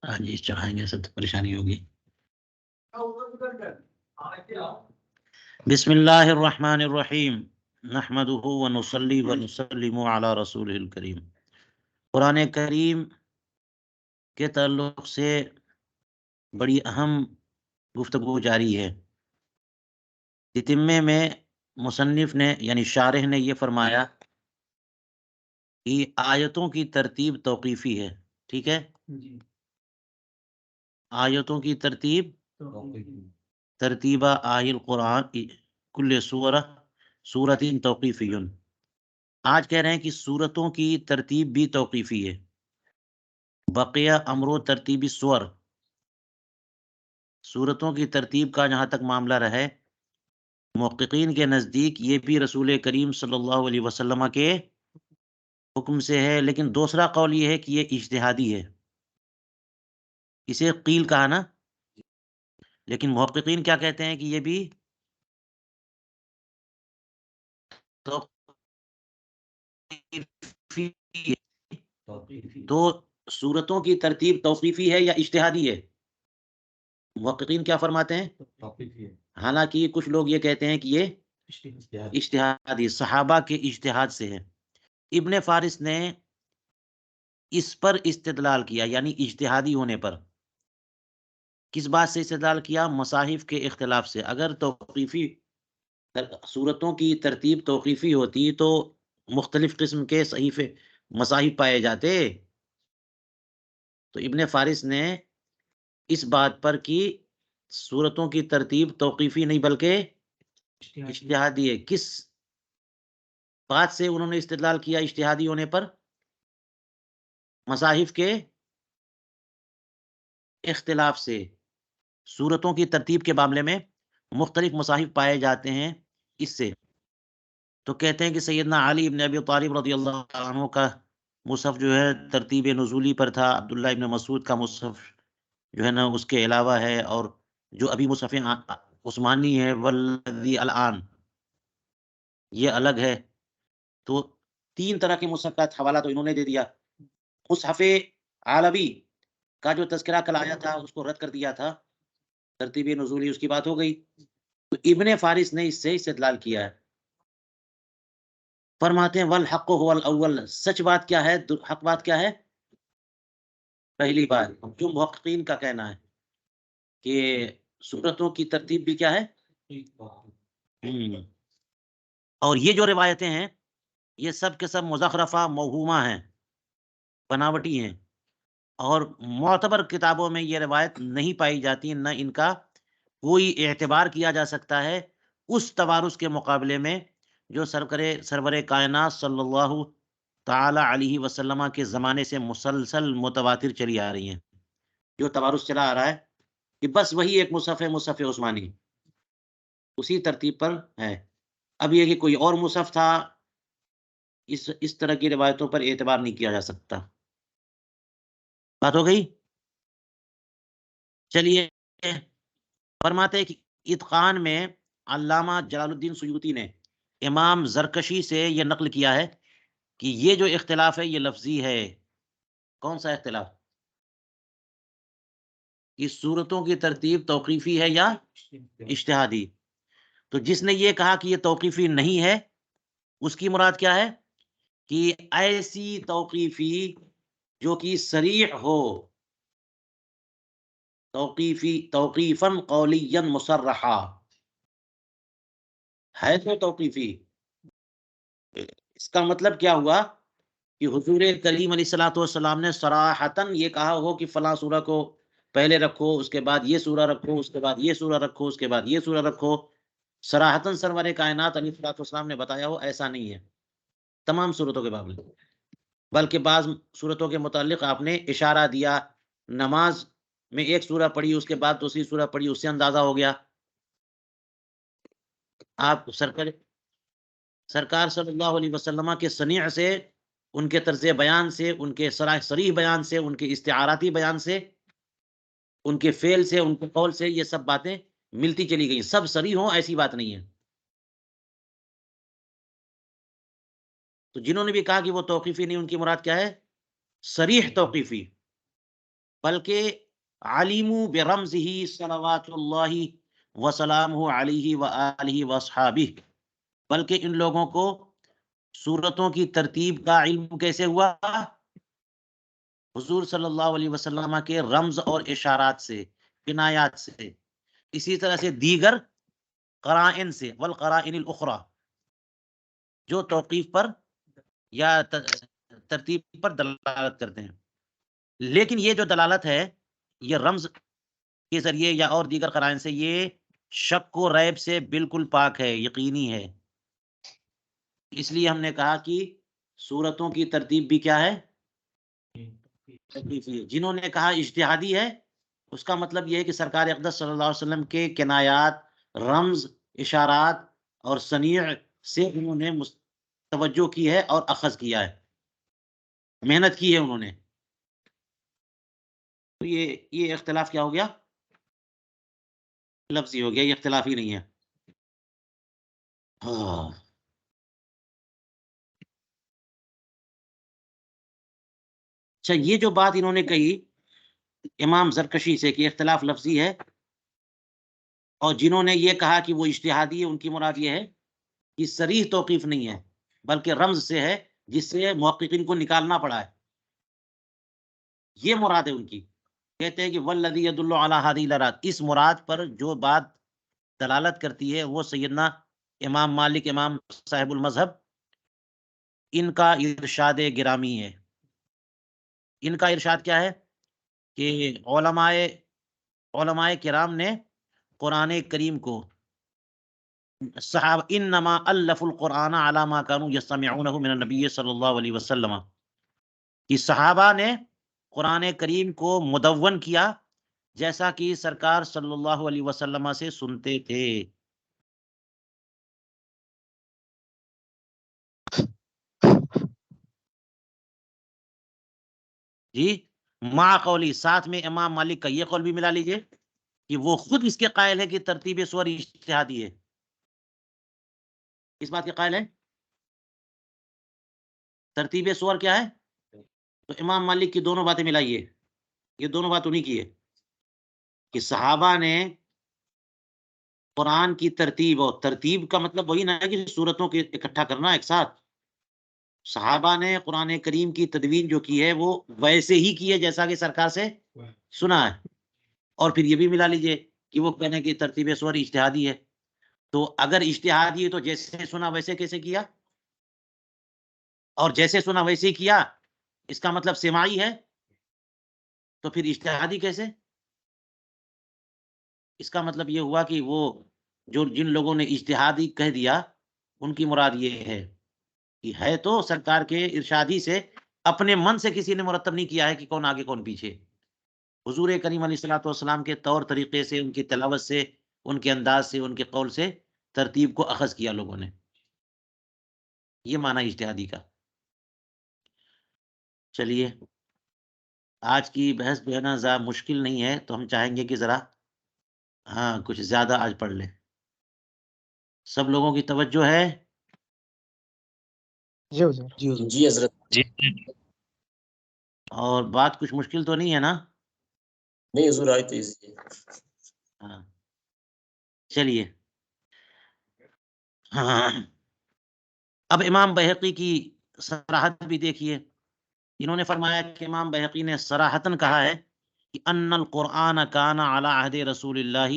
ہاں جی چاہیں گے سب تو پریشانی ہوگی. بسم اللہ الرحمن الرحیم نحمده ونصلی ونسلم علی رسول الکریم. قرآن کریم کے تعلق سے بڑی اہم گفتگو جاری ہے. تتمے میں مصنف نے یعنی شارح نے یہ فرمایا کہ آیتوں کی ترتیب توقیفی ہے. ٹھیک ہے، آیتوں کی ترتیب ترتیبہ آئی القرآن کل سورت توقیفی. آج کہہ رہے ہیں کہ سورتوں کی ترتیب بھی توقیفی ہے. بقیہ امر و ترتیبی سورتوں کی ترتیب کا جہاں تک معاملہ رہے، محققین کے نزدیک یہ بھی رسول کریم صلی اللہ علیہ وسلم کے حکم سے ہے، لیکن دوسرا قول یہ ہے کہ یہ اجتہادی ہے. اسے قیل کہا نا، لیکن محققین کیا کہتے ہیں کہ یہ بھی تو سورتوں کی ترتیب توقیفی ہے یا اجتہادی ہے؟ محققین کیا فرماتے ہیں؟ حالانکہ کچھ لوگ یہ کہتے ہیں کہ یہ اجتہادی صحابہ کے اجتہاد سے ہے. ابن فارس نے اس پر استدلال کیا، یعنی اجتہادی ہونے پر. کس بات سے استدلال کیا؟ مصاحف کے اختلاف سے. اگر توقیفی سورتوں کی ترتیب توقیفی ہوتی تو مختلف قسم کے صحیفے مصاحف پائے جاتے. تو ابن فارس نے اس بات پر کی سورتوں کی ترتیب توقیفی نہیں بلکہ اجتہادی ہے. کس بات سے انہوں نے استدلال کیا اجتہادی ہونے پر؟ مصاحف کے اختلاف سے. سورتوں کی ترتیب کے معاملے میں مختلف مصاحف پائے جاتے ہیں اس سے. تو کہتے ہیں کہ سیدنا علی بن ابی طالب رضی اللہ عنہ کا مصحف جو ہے ترتیب نزولی پر تھا. عبداللہ ابن مسعود کا مصحف جو ہے نا اس کے علاوہ ہے، اور جو ابھی مصحف عثمانی ہے والذی الان یہ الگ ہے. تو تین طرح کے مصحف کا حوالہ تو انہوں نے دے دیا. مصحف عالوی کا جو تذکرہ کل آیا تھا اس کو رد کر دیا تھا. ترتیب نزولی اس کی بات ہو گئی. تو ابن فارس نے اس سے استدلال کیا ہے. فرماتے ہیں والحق هو الاول، سچ بات کیا ہے، حق بات کیا ہے؟ پہلی بات جو محققین کا کہنا ہے کہ سورتوں کی ترتیب بھی کیا ہے. اور یہ جو روایتیں ہیں یہ سب کے سب مزخرفہ موہومہ ہیں، بناوٹی ہیں، اور معتبر کتابوں میں یہ روایت نہیں پائی جاتی، نہ ان کا کوئی اعتبار کیا جا سکتا ہے اس توارث کے مقابلے میں جو سرور کائنات صلی اللہ تعالی علیہ وسلم کے زمانے سے مسلسل متواتر چلی آ رہی ہیں. جو توارث چلا آ رہا ہے کہ بس وہی ایک مصحف ہے، مصحف عثمانی، اسی ترتیب پر ہے. اب یہ کہ کوئی اور مصحف تھا، اس طرح کی روایتوں پر اعتبار نہیں کیا جا سکتا. بات ہو گئی. چلیے، فرماتے ہیں کہ اتقان میں علامہ جلال الدین سیوطی نے امام زرکشی سے یہ نقل کیا ہے کہ یہ جو اختلاف ہے یہ لفظی ہے. کون سا اختلاف؟ کہ سورتوں کی ترتیب توقیفی ہے یا اجتہادی. تو جس نے یہ کہا کہ یہ توقیفی نہیں ہے اس کی مراد کیا ہے؟ کہ ایسی توقیفی جو کہ صریح ہو، توقیفاً قولیاً مصرحا ہے تو توقیفی. اس کا مطلب کیا ہوا کہ حضور کریم علیہ الصلوۃ والسلام نے صراحتاً یہ کہا ہو کہ فلاں سورہ کو پہلے رکھو، اس کے بعد یہ سورہ رکھو، اس کے بعد یہ سورہ رکھو، اس کے بعد یہ سورہ رکھو. صراحتاً سرور کائنات علیہ الصلوۃ والسلام نے بتایا ہو، ایسا نہیں ہے تمام سورتوں کے معاملے، بلکہ بعض سورتوں کے متعلق آپ نے اشارہ دیا. نماز میں ایک سورہ پڑھی، اس کے بعد دوسری سورہ پڑھی، اس سے اندازہ ہو گیا. آپ سرکار صلی اللہ علیہ وسلم کے صنیع سے، ان کے طرز بیان سے، ان کے صریح بیان سے، ان کے استعاراتی بیان سے، ان کے فعل سے، ان کے قول سے، یہ سب باتیں ملتی چلی گئی. سب صریح ہوں ایسی بات نہیں ہے. تو جنہوں نے بھی کہا کہ وہ توقیفی نہیں، ان کی مراد کیا ہے؟ صریح توقیفی. بلکہ علیمو برمزہ صلوات اللہ وسلامہ علیہ وآلہ واصحابہ، بلکہ ان لوگوں کو سورتوں کی ترتیب کا علم کیسے ہوا؟ حضور صلی اللہ علیہ وسلم کے رمز اور اشارات سے، کنایات سے، اسی طرح سے دیگر قرائن سے، والقرائن الاخرى جو توقیف پر یا ترتیب پر دلالت کرتے ہیں. لیکن یہ جو دلالت ہے یہ رمز کے ذریعے یا اور دیگر قرائن سے، یہ شک و ریب سے بالکل پاک ہے، یقینی ہے. اس لیے ہم نے کہا کہ سورتوں کی ترتیب بھی کیا ہے؟ توقیفی ہے. جنہوں نے کہا اجتہادی ہے، اس کا مطلب یہ ہے کہ سرکار اقدس صلی اللہ علیہ وسلم کے کنایات، رمز، اشارات اور صنیع سے انہوں نے توجہ کی ہے اور اخذ کیا ہے، محنت کی ہے انہوں نے. تو یہ اختلاف کیا ہو گیا؟ لفظی ہو گیا، یہ اختلاف ہی نہیں ہے. ہاں. اچھا، یہ جو بات انہوں نے کہی امام زرکشی سے کہ اختلاف لفظی ہے، اور جنہوں نے یہ کہا کہ وہ اجتہادی ہے، ان کی مراد یہ ہے کہ صریح توقیف نہیں ہے بلکہ رمز سے ہے، جس سے محققین کو نکالنا پڑا ہے. یہ مراد ہے ان کی. کہتے ہیں کہ والذی یدل علی ہذه الاراد، اس مراد پر جو بات دلالت کرتی ہے وہ سیدنا امام مالک، امام صاحب المذہب، ان کا ارشاد گرامی ہے. ان کا ارشاد کیا ہے کہ علماء کرام نے قرآن کریم کو صحابہ انما الف القرآن علی ما كانوا یستمعونہ من النبی صلی اللہ علیہ وسلم، کہ صحابہ نے قرآن کریم کو مدون کیا جیسا کہ سرکار صلی اللہ علیہ وسلم سے سنتے تھے. جی، مع قولی، ساتھ میں امام مالک کا یہ قول بھی ملا لیجئے کہ وہ خود اس کے قائل ہے کہ ترتیب سور اجتہادی ہے. اس بات کے قائل ہے ترتیب سور کیا ہے. تو امام مالک کی دونوں باتیں ملائیے، یہ دونوں بات انہی کی ہے کہ صحابہ نے قرآن کی ترتیب، اور ترتیب کا مطلب وہی نہ ہے کہ صورتوں کو اکٹھا کرنا ایک ساتھ. صحابہ نے قرآن کریم کی تدوین جو کی ہے وہ ویسے ہی کی ہے جیسا کہ سرکار سے سنا ہے. اور پھر یہ بھی ملا لیجئے کہ وہ کہنے کی ترتیب سور اجتہادی ہے. تو اگر اجتہادی ہے تو جیسے سنا ویسے کیسے کیا، اور جیسے سنا ویسے کیا، اس کا مطلب سماعی ہے، تو پھر اجتہادی کیسے؟ اس کا مطلب یہ ہوا کہ وہ جن لوگوں نے اجتہادی کہہ دیا ان کی مراد یہ ہے کہ ہے تو سرکار کے ارشادی سے، اپنے من سے کسی نے مرتب نہیں کیا ہے کہ کون آگے کون پیچھے. حضور کریم علیہ الصلوۃ والسلام کے طور طریقے سے، ان کی تلاوت سے، ان کے انداز سے، ان کے قول سے ترتیب کو اخذ کیا لوگوں نے. یہ معنی اجتہادی کا. چلیے، آج کی بحث جو ہے نا ذرا مشکل نہیں ہے، تو ہم چاہیں گے کہ ذرا کچھ زیادہ آج پڑھ لیں. سب لوگوں کی توجہ ہے؟ جی حضور. جی حضرت. جی. اور بات کچھ مشکل تو نہیں ہے نا؟ نہیں حضور، آئی تو ایزی ہے. ہاں. چلیے. ہاں. اب امام بہقی کی صراحت بھی دیکھیے. انہوں نے فرمایا کہ امام بہقی نے صراحتاً کہا ہے کہ ان القرآن کان علی عہد رسول اللہ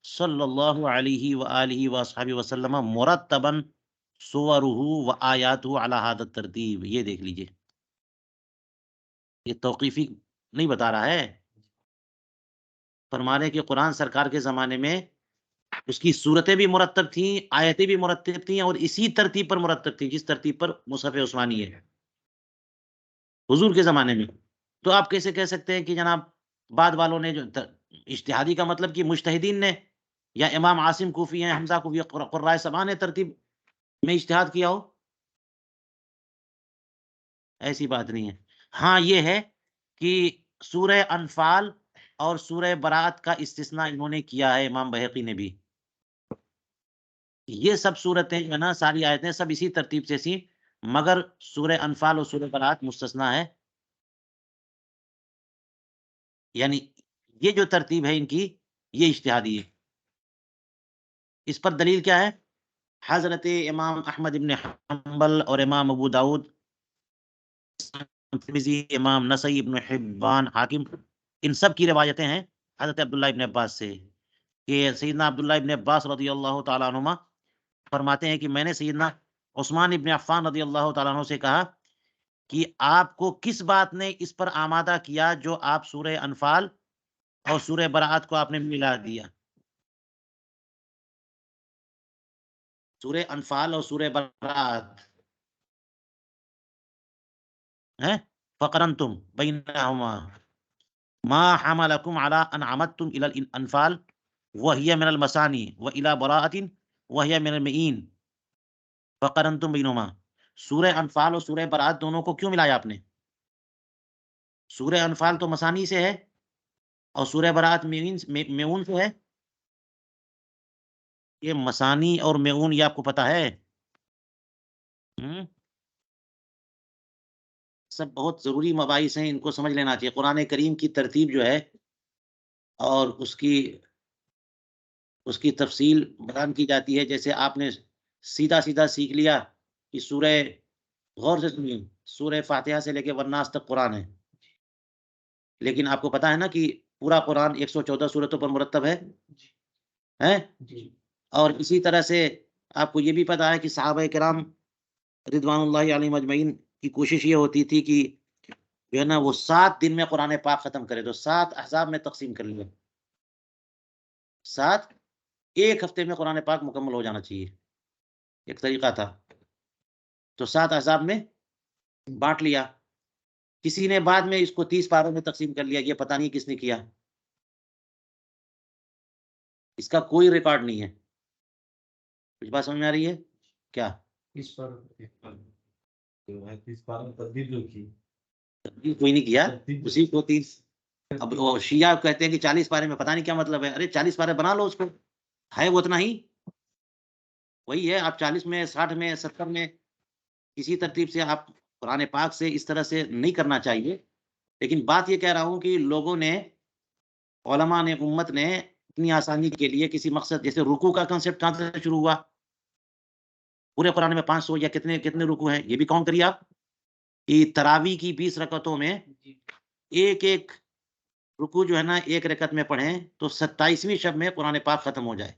صلی اللہ علیہ وآلہ وصحبہ وسلم مرتبا صورہ و آیاتہ علی ھذا الترتیب. یہ دیکھ لیجئے، یہ توقیفی نہیں بتا رہا ہے. فرما رہے کہ قرآن سرکار کے زمانے میں اس کی صورتیں بھی مرتب تھیں، آیتیں بھی مرتب تھیں، اور اسی ترتیب پر مرتب تھیں جس ترتیب پر مصحف عثمانی ہے حضور کے زمانے میں. تو آپ کیسے کہہ سکتے ہیں کہ جناب بعد والوں نے جو اجتہادی کا مطلب کہ مجتہدین نے، یا امام عاصم کوفی ہیں، حمزہ کوفی، قراء سبع نے ترتیب میں اجتہاد کیا ہو؟ ایسی بات نہیں ہے. ہاں یہ ہے کہ سورہ انفال اور سورہ برات کا استثناء انہوں نے کیا ہے، امام بہقی نے بھی. یہ سب صورتیں جو ہے نا، ساری آیتیں سب اسی ترتیب سے تھیں، مگر سورہ انفال اور سورہ برات مستثنیٰ ہے. یعنی یہ جو ترتیب ہے ان کی یہ اجتہادی ہے. اس پر دلیل کیا ہے؟ حضرت امام احمد ابن حنبل اور امام ابو داؤد، ترمذی، امام نسائی، ابن حبان، حاکم، ان سب کی روایتیں ہیں حضرت عبداللہ ابن عباس سے کہ سیدنا عبداللہ ابن عباس رضی اللہ تعالیٰ عنہما فرماتے ہیں کہ میں نے سیدنا عثمان ابن عفان رضی اللہ تعالیٰ عنہ سے کہا کہ آپ کو کس بات نے اس پر آمادہ کیا جو آپ سورہ انفال اور سورہ براءت کو آپ نے ملا دیا؟ سورہ انفال اور سورہ براءت ہیں فقرنتم بینہما ما حملکم علی ان عمدتم الی الانفال وہی من المثانی والی براءت وہی من المئین فقرنتم بینہما. سورہ انفال اور سورہ براءت دونوں کو کیوں ملایا آپ نے؟ سورہ انفال تو مثانی سے ہے اور سورہ براءت میعون سے ہے. یہ مثانی اور میعون یہ آپ کو پتا ہے؟ سب بہت ضروری مباحث ہیں، ان کو سمجھ لینا چاہیے. قرآن کریم کی ترتیب جو ہے اور اس کی تفصیل بیان کی جاتی ہے. جیسے آپ نے سیدھا سیدھا سیکھ لیا کہ سورہ، غور سے سنیے، سورہ فاتحہ سے لے کے والناس تک قرآن ہے، لیکن آپ کو پتا ہے نا کہ پورا قرآن 114 سورتوں پر مرتب ہے ہیں؟ اور اسی طرح سے آپ کو یہ بھی پتا ہے کہ صحابہ کرام رضوان اللہ علیہم اجمعین کی کوشش یہ ہوتی تھی کہ جو ہے نا وہ 7 دن میں قرآن پاک ختم کرے. تو 7 احزاب میں تقسیم کر لیا، 7 ایک ہفتے میں قرآن پاک مکمل ہو جانا چاہیے، ایک طریقہ تھا. تو 7 احزاب میں بانٹ لیا. کسی نے بعد میں اس کو 30 پاروں میں تقسیم کر لیا، یہ پتہ نہیں کس نے کیا، اس کا کوئی ریکارڈ نہیں ہے. کچھ بات سمجھ میں آ رہی ہے کیا؟ تبدیل کوئی نہیں کیا، اسی کو 30. اب وہ شیعہ کہتے ہیں کہ 40 پارے میں پتہ نہیں کیا مطلب ہے. ارے 40 پارے بنا لو، اس کو ہے وہ اتنا ہی، وہی ہے. آپ 40 میں، 60 میں، 70 میں کسی ترتیب سے آپ قرآن پاک سے اس طرح سے نہیں کرنا چاہیے. لیکن بات یہ کہہ رہا ہوں کہ لوگوں نے، علماء نے، امت نے اتنی آسانی کے لیے کسی مقصد، جیسے رکوع کا کنسپٹ کہاں سے شروع ہوا؟ پورے قرآن میں 500 یا کتنے رکوع ہیں یہ بھی کاؤنٹ کریے آپ. کہ تراویح کی 20 رکعتوں میں ایک ایک رکوع جو ہے نا ایک رکعت میں پڑھیں تو 27ویں شب میں قرآن پاک ختم ہو جائے.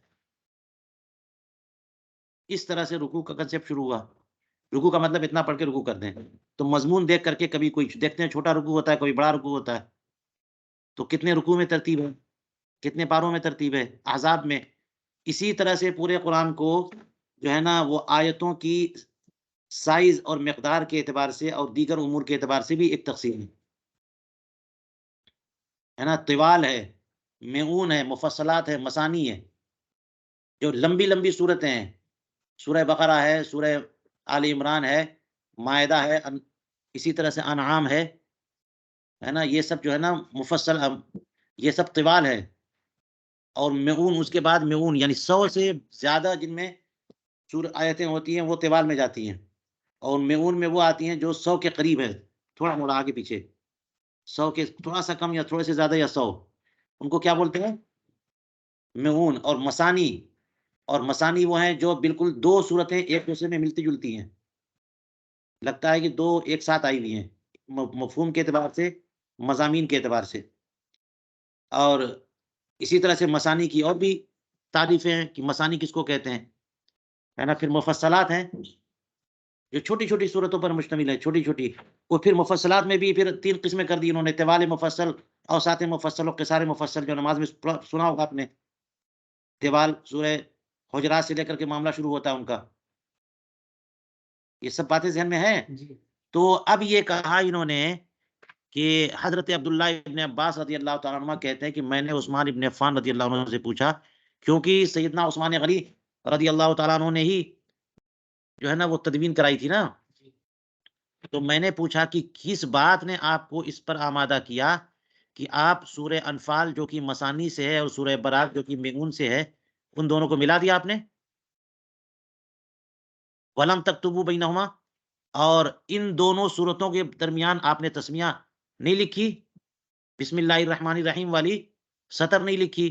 اس طرح سے رکوع کا کنسپٹ شروع ہوا. رکوع کا مطلب اتنا پڑھ کے رکوع کر دیں. تو مضمون دیکھ کر کے کبھی کوئی دیکھتے ہیں چھوٹا رکوع ہوتا ہے، کوئی بڑا رکوع ہوتا ہے. تو کتنے رکوع میں ترتیب ہے، کتنے پاروں میں ترتیب ہے، احزاب میں. اسی طرح سے پورے قرآن کو جو ہے نا وہ آیتوں کی سائز اور مقدار کے اعتبار سے اور دیگر امور کے اعتبار سے بھی ایک تقسیم ہے نا. طوال ہے، میعون ہے، مفصلات ہے، مثانی ہے. جو لمبی لمبی صورتیں ہیں، سورہ بقرہ ہے، سورہ آل عمران ہے، مائدہ ہے، اسی طرح سے انعام ہے نا. یہ سب جو ہے نا مفصل، یہ سب طوال ہے. اور میعون اس کے بعد میعون، یعنی 100 سے زیادہ جن میں آیتیں ہوتی ہیں وہ طوال میں جاتی ہیں. اور میعون میں وہ آتی ہیں جو 100 کے قریب ہے، تھوڑا موڑا آگے پیچھے، 100 کے تھوڑا سا کم یا تھوڑے سے زیادہ یا 100، ان کو کیا بولتے ہیں؟ میعون. اور مثانی، اور مثانی وہ ہیں جو بالکل 2 صورتیں ایک دوسرے میں ملتی جلتی ہیں، لگتا ہے کہ 2 ایک ساتھ آئی ہوئی ہیں مفہوم کے اعتبار سے، مضامین کے اعتبار سے. اور اسی طرح سے مثانی کی اور بھی تعریفیں ہیں کہ مثانی کس کو کہتے ہیں، ہے نا. پھر مفصلات ہیں جو چھوٹی چھوٹی صورتوں پر مشتمل ہے، چھوٹی چھوٹی. اور پھر مفصلات میں بھی پھر 3 قسمیں کر دی انہوں نے: طوال مفصل، اوساط مفصل اور قصار مفصل. جو نماز میں سنا ہوگا آپ نے، طوال سورہ حجرات سے لے کر کے معاملہ شروع ہوتا ہے ان کا. یہ سب باتیں ذہن میں ہیں. تو اب یہ کہا انہوں نے کہ حضرت عبداللہ ابن عباس رضی اللہ تعالیٰ عنہ کہتے ہیں کہ میں نے عثمان ابن عفان رضی اللہ عنہ سے پوچھا، کیونکہ سیدنا عثمان غنی رضی اللہ تعالیٰ عنہ نے ہی جو ہے نا وہ تدوین کرائی تھی نا. تو میں نے پوچھا کہ کس بات نے آپ کو اس پر آمادہ کیا کہ آپ سورہ انفال جو کہ مثانی سے ہے اور سورہ براءت جو کہ میعون سے ہے، ان دونوں کو ملا دیا آپ نے. وَلَمْ تَكْتُبُوا بَيْنَهُمَا، اور ان دونوں صورتوں کے درمیان آپ نے تسمیہ نہیں لکھی. بسم اللہ الرحمن الرحیم والی سطر نہیں لکھی،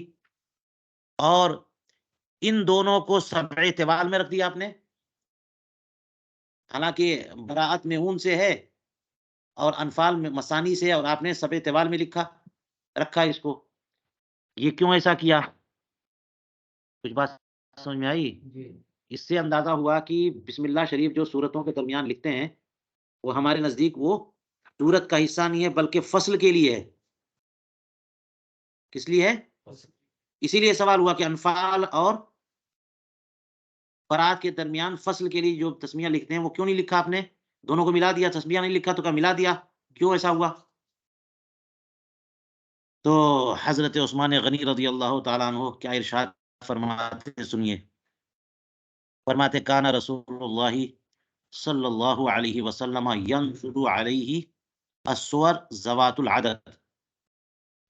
اور ان دونوں کو سبع طوال میں رکھ دیا آپ نے، حالانکہ براءت میہون سے ہے اور انفال میں مسانی سے، اور آپ نے سبع طوال میں رکھا اس کو، یہ کیوں ایسا کیا؟ کچھ بات سمجھ میں آئی؟ اس سے اندازہ ہوا کہ بسم اللہ شریف جو سورتوں کے درمیان لکھتے ہیں وہ ہمارے نزدیک وہ سورت کا حصہ نہیں ہے بلکہ فصل کے لیے ہے۔ کس لیے ہے؟ اسی لیے سوال ہوا کہ انفال اور برات کے درمیان فصل کے لیے جو تسمیہ لکھتے ہیں وہ کیوں نہیں لکھا آپ نے؟ دونوں کو ملا دیا، تسمیہ نہیں لکھا تو کیا ملا دیا؟ کیوں ایسا ہوا؟ تو حضرت عثمان غنی رضی اللہ تعالیٰ عنہ کیا ارشاد فرماتے ہیں، سنیے۔ فرماتے کان رسول اللہ صلی اللہ علیہ وسلم ینشد علیہ السور ذوات العدد،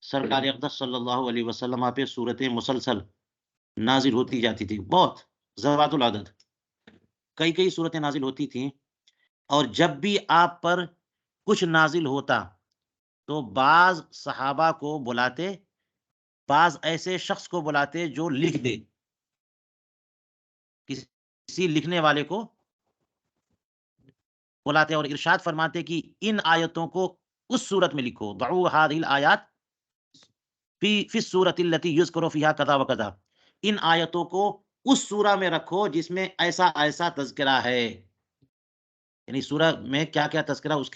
سرکار اقدس صلی اللہ علیہ وسلم پہ صورتیں مسلسل نازل ہوتی جاتی تھی، بہت ذوات العدد، کئی صورتیں نازل ہوتی تھیں، اور جب بھی آپ پر کچھ نازل ہوتا تو بعض صحابہ کو بلاتے، بعض ایسے شخص کو بلاتے جو لکھ دے، کسی لکھنے والے کو بلاتے اور ارشاد فرماتے کہ ان آیتوں کو اس صورت میں لکھو، دعو هذه الآیات فی الصورت التي یذکر فیہا کذا و کذا، ان آیتوں کو اس سورہ میں رکھو جس میں ایسا ایسا تذکرہ ہے، یعنی سورہ میں کیا کیا تذکرہ اس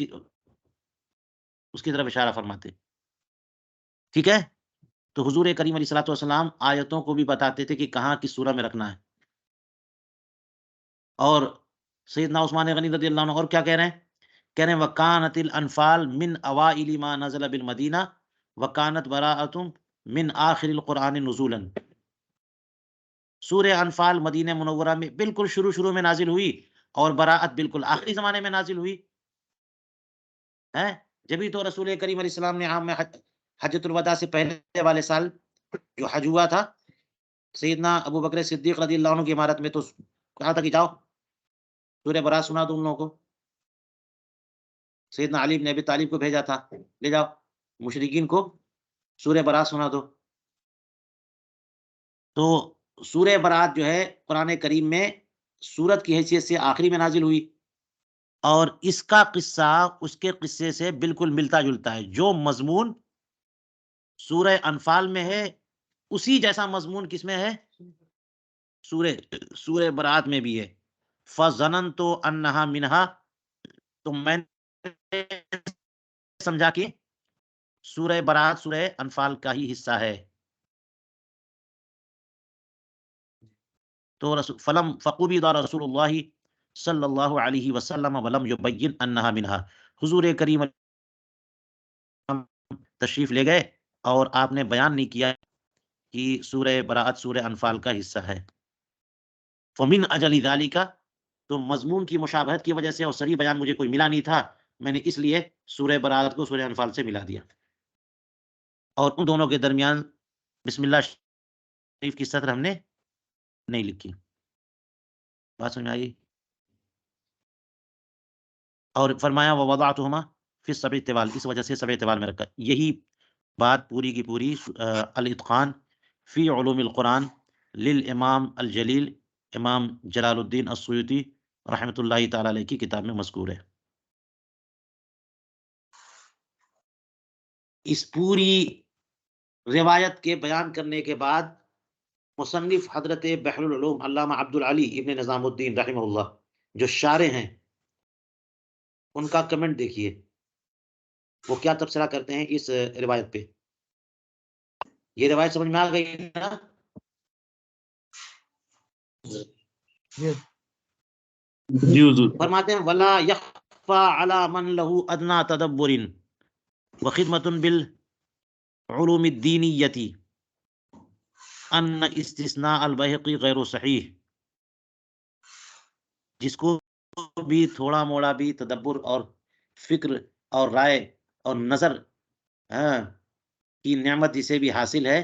کی طرف اشارہ فرماتے، ٹھیک ہے؟ تو حضور کریم علیہ الصلوۃ والسلام آیتوں کو بھی بتاتے تھے کہ کہاں کس سورہ میں رکھنا ہے، اور سیدنا عثمان غنی رضی اللہ عنہ اور کیا کہہ رہے ہیں؟ کہہ رہے ہیں وَكَانَتِ الْأَنْفَالُ مِنْ أَوَائِلِ مَا نَزَلَ بِالْمَدِينَةِ وَكَانَتْ بَرَاءَةٌ مِنْ آخِرِ الْقُرْآنِ نُزُولًا، سورہ انفال مدینہ منورہ میں بالکل شروع میں نازل ہوئی، اور براءت بالکل آخری زمانے میں نازل ہوئی ہے۔ جبھی تو رسول کریم علیہ السلام نے عام میں حجۃ الوداع سے پہلے والے سال جو حج ہوا تھا، سیدنا ابو بکر صدیق رضی اللہ عنہ کی عمارت میں تو کہا تھا کہ جاؤ سورہ براءت سنا دو ان لوگوں کو، سیدنا علی بن ابی طالب کو بھیجا تھا، لے جاؤ مشرکین کو سورہ براءت سنا دو۔ تو سورہ براءت جو ہے قرآن کریم میں سورت کی حیثیت سے آخری میں نازل ہوئی، اور اس کا قصہ اس کے قصے سے بالکل ملتا جلتا ہے، جو مضمون سورہ انفال میں ہے اسی جیسا مضمون کس میں ہے؟ سورہ براءت میں بھی ہے۔ فَظَنَنْتُ أَنَّهَا مِنْهَا، تو میں نے سمجھا کہ سورہ براءت سورہ انفال کا ہی حصہ ہے۔ تو فقبض رسول اللہ صلی اللہ علیہ وسلم ولم یبین انہا منہا، حضور کریم تشریف لے گئے اور آپ نے بیان نہیں کیا کہ سورہ براءت سورہ انفال کا حصہ ہے۔ فمن اجل ذالک، تو مضمون کی مشابہت کی وجہ سے اور صریح بیان مجھے کوئی ملا نہیں تھا، میں نے اس لیے سورہ براءت کو سورہ انفال سے ملا دیا، اور ان دونوں کے درمیان بسم اللہ شریف کی سطر ہم نے نہیں لکھی۔ بات سمجھ آئی؟ اور فرمایا ووضعتهما فی السبع طوال، اس وجہ سے سبع طوال میں رکھا۔ یہی بات پوری کی پوری الاتقان فی علوم القرآن للامام الجلیل امام جلال الدین السیوطی رحمۃ اللہ تعالی علیہ کی کتاب میں مذکور ہے۔ اس پوری روایت کے بیان کرنے کے بعد مصنف حضرت بحر العلوم علامہ عبد العلی ابن نظام الدین رحمہ اللہ جو شارح ہیں، ان کا کمنٹ دیکھیے، وہ کیا تبصرہ کرتے ہیں اس روایت پہ۔ یہ روایت سمجھ میں آ گئی نا؟ جی حضور۔ فرماتے ہیں ولا یخفى على من له ادنى تدبر وخدمة بالعلوم الدینیة ان استثناء البیہقی غیر صحیح، جس کو بھی تھوڑا موڑا بھی تدبر اور فکر اور رائے اور نظر کی نعمت جسے بھی حاصل ہے،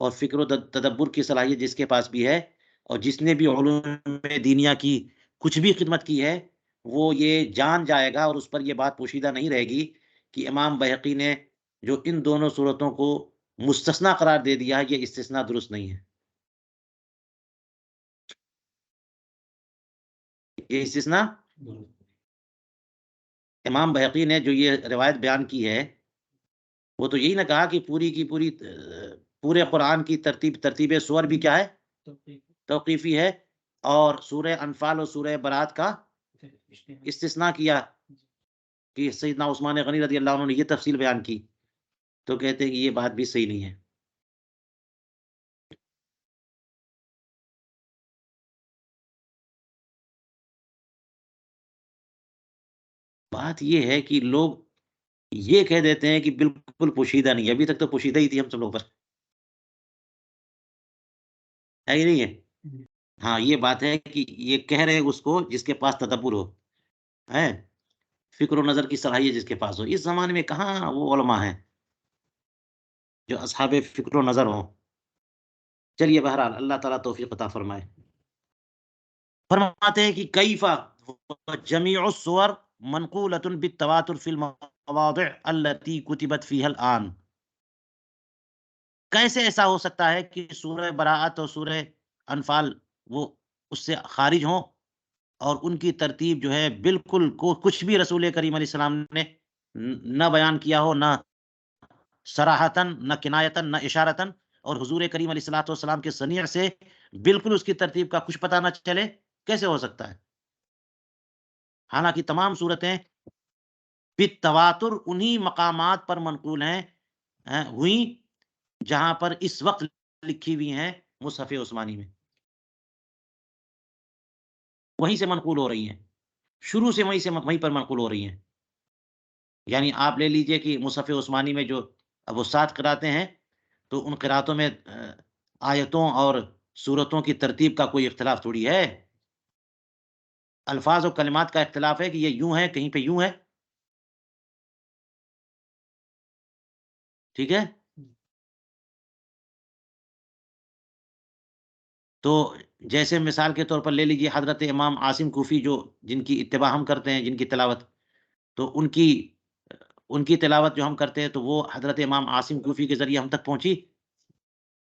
اور فکر و تدبر کی صلاحیت جس کے پاس بھی ہے، اور جس نے بھی علوم دینیہ کی کچھ بھی خدمت کی ہے، وہ یہ جان جائے گا اور اس پر یہ بات پوشیدہ نہیں رہے گی کہ امام بہقی نے جو ان دونوں صورتوں کو مستثنا قرار دے دیا ہے، یہ استثناء درست نہیں ہے. یہ استثناء امام بہقی نے جو یہ روایت بیان کی ہے، وہ تو یہی نہ کہا کہ پوری کی پوری پورے قرآن کی ترتیب سور بھی کیا ہے؟ توقیفی ہے، اور سورہ انفال اور سورہ برات کا استثناء کیا کہ سیدنا عثمان غنی رضی اللہ عنہ نے یہ تفصیل بیان کی. تو کہتے ہیں کہ یہ بات بھی صحیح نہیں ہے. بات یہ ہے کہ لوگ یہ کہہ دیتے ہیں کہ بالکل پوشیدہ نہیں ہے. ابھی تک تو پوشیدہ ہی تھی ہم سب لوگ پر، ہے ہی نہیں ہے. ہاں، یہ بات ہے کہ یہ کہہ رہے اس کو جس کے پاس تدبر ہو، ہے فکر و نظر کی صلاحیت جس کے پاس ہو. اس زمانے میں کہاں وہ علماء ہیں جو اصحاب فکر و نظر ہوں. چلیے بہرحال اللہ تعالیٰ توفیق عطا فرمائے. فرماتے ہیں کہ کیفا جمیع السور منقولۃ بالتواتر فی المواضع التي کتبت فیها الآن. کیسے ایسا ہو سکتا ہے کہ سورہ براءت اور سورہ انفال وہ اس سے خارج ہوں، اور ان کی ترتیب جو ہے بالکل کچھ بھی رسول کریم علیہ السلام نے نہ بیان کیا ہو، نہ صراحتاً، نہ کنایتاً، نہ اشارتاً، اور حضور کریم علیہ الصلوۃ والسلام کے صنیع سے بالکل اس کی ترتیب کا کچھ پتہ نہ چلے؟ کیسے ہو سکتا ہے؟ حالانکہ تمام صورتیں بالتواتر انہی مقامات پر منقول ہیں ہوئیں جہاں پر اس وقت لکھی ہوئی ہیں مصحف عثمانی میں. وہیں سے منقول ہو رہی ہیں، شروع سے وہیں پر منقول ہو رہی ہیں. یعنی آپ لے لیجئے کہ مصحف عثمانی میں جو اب وہ 7 قراتیں ہیں، تو ان قراتوں میں آیتوں اور سورتوں کی ترتیب کا کوئی اختلاف تھوڑی ہے. الفاظ و کلمات کا اختلاف ہے کہ یہ یوں ہے، کہیں پہ یوں ہے. ٹھیک ہے؟ تو جیسے مثال کے طور پر لے لیجئے حضرت امام عاصم کوفی، جن کی اتباع ہم کرتے ہیں، جن کی تلاوت، تو ان کی تلاوت جو ہم کرتے ہیں تو وہ حضرت امام عاصم کوفی کے ذریعے ہم تک پہنچی.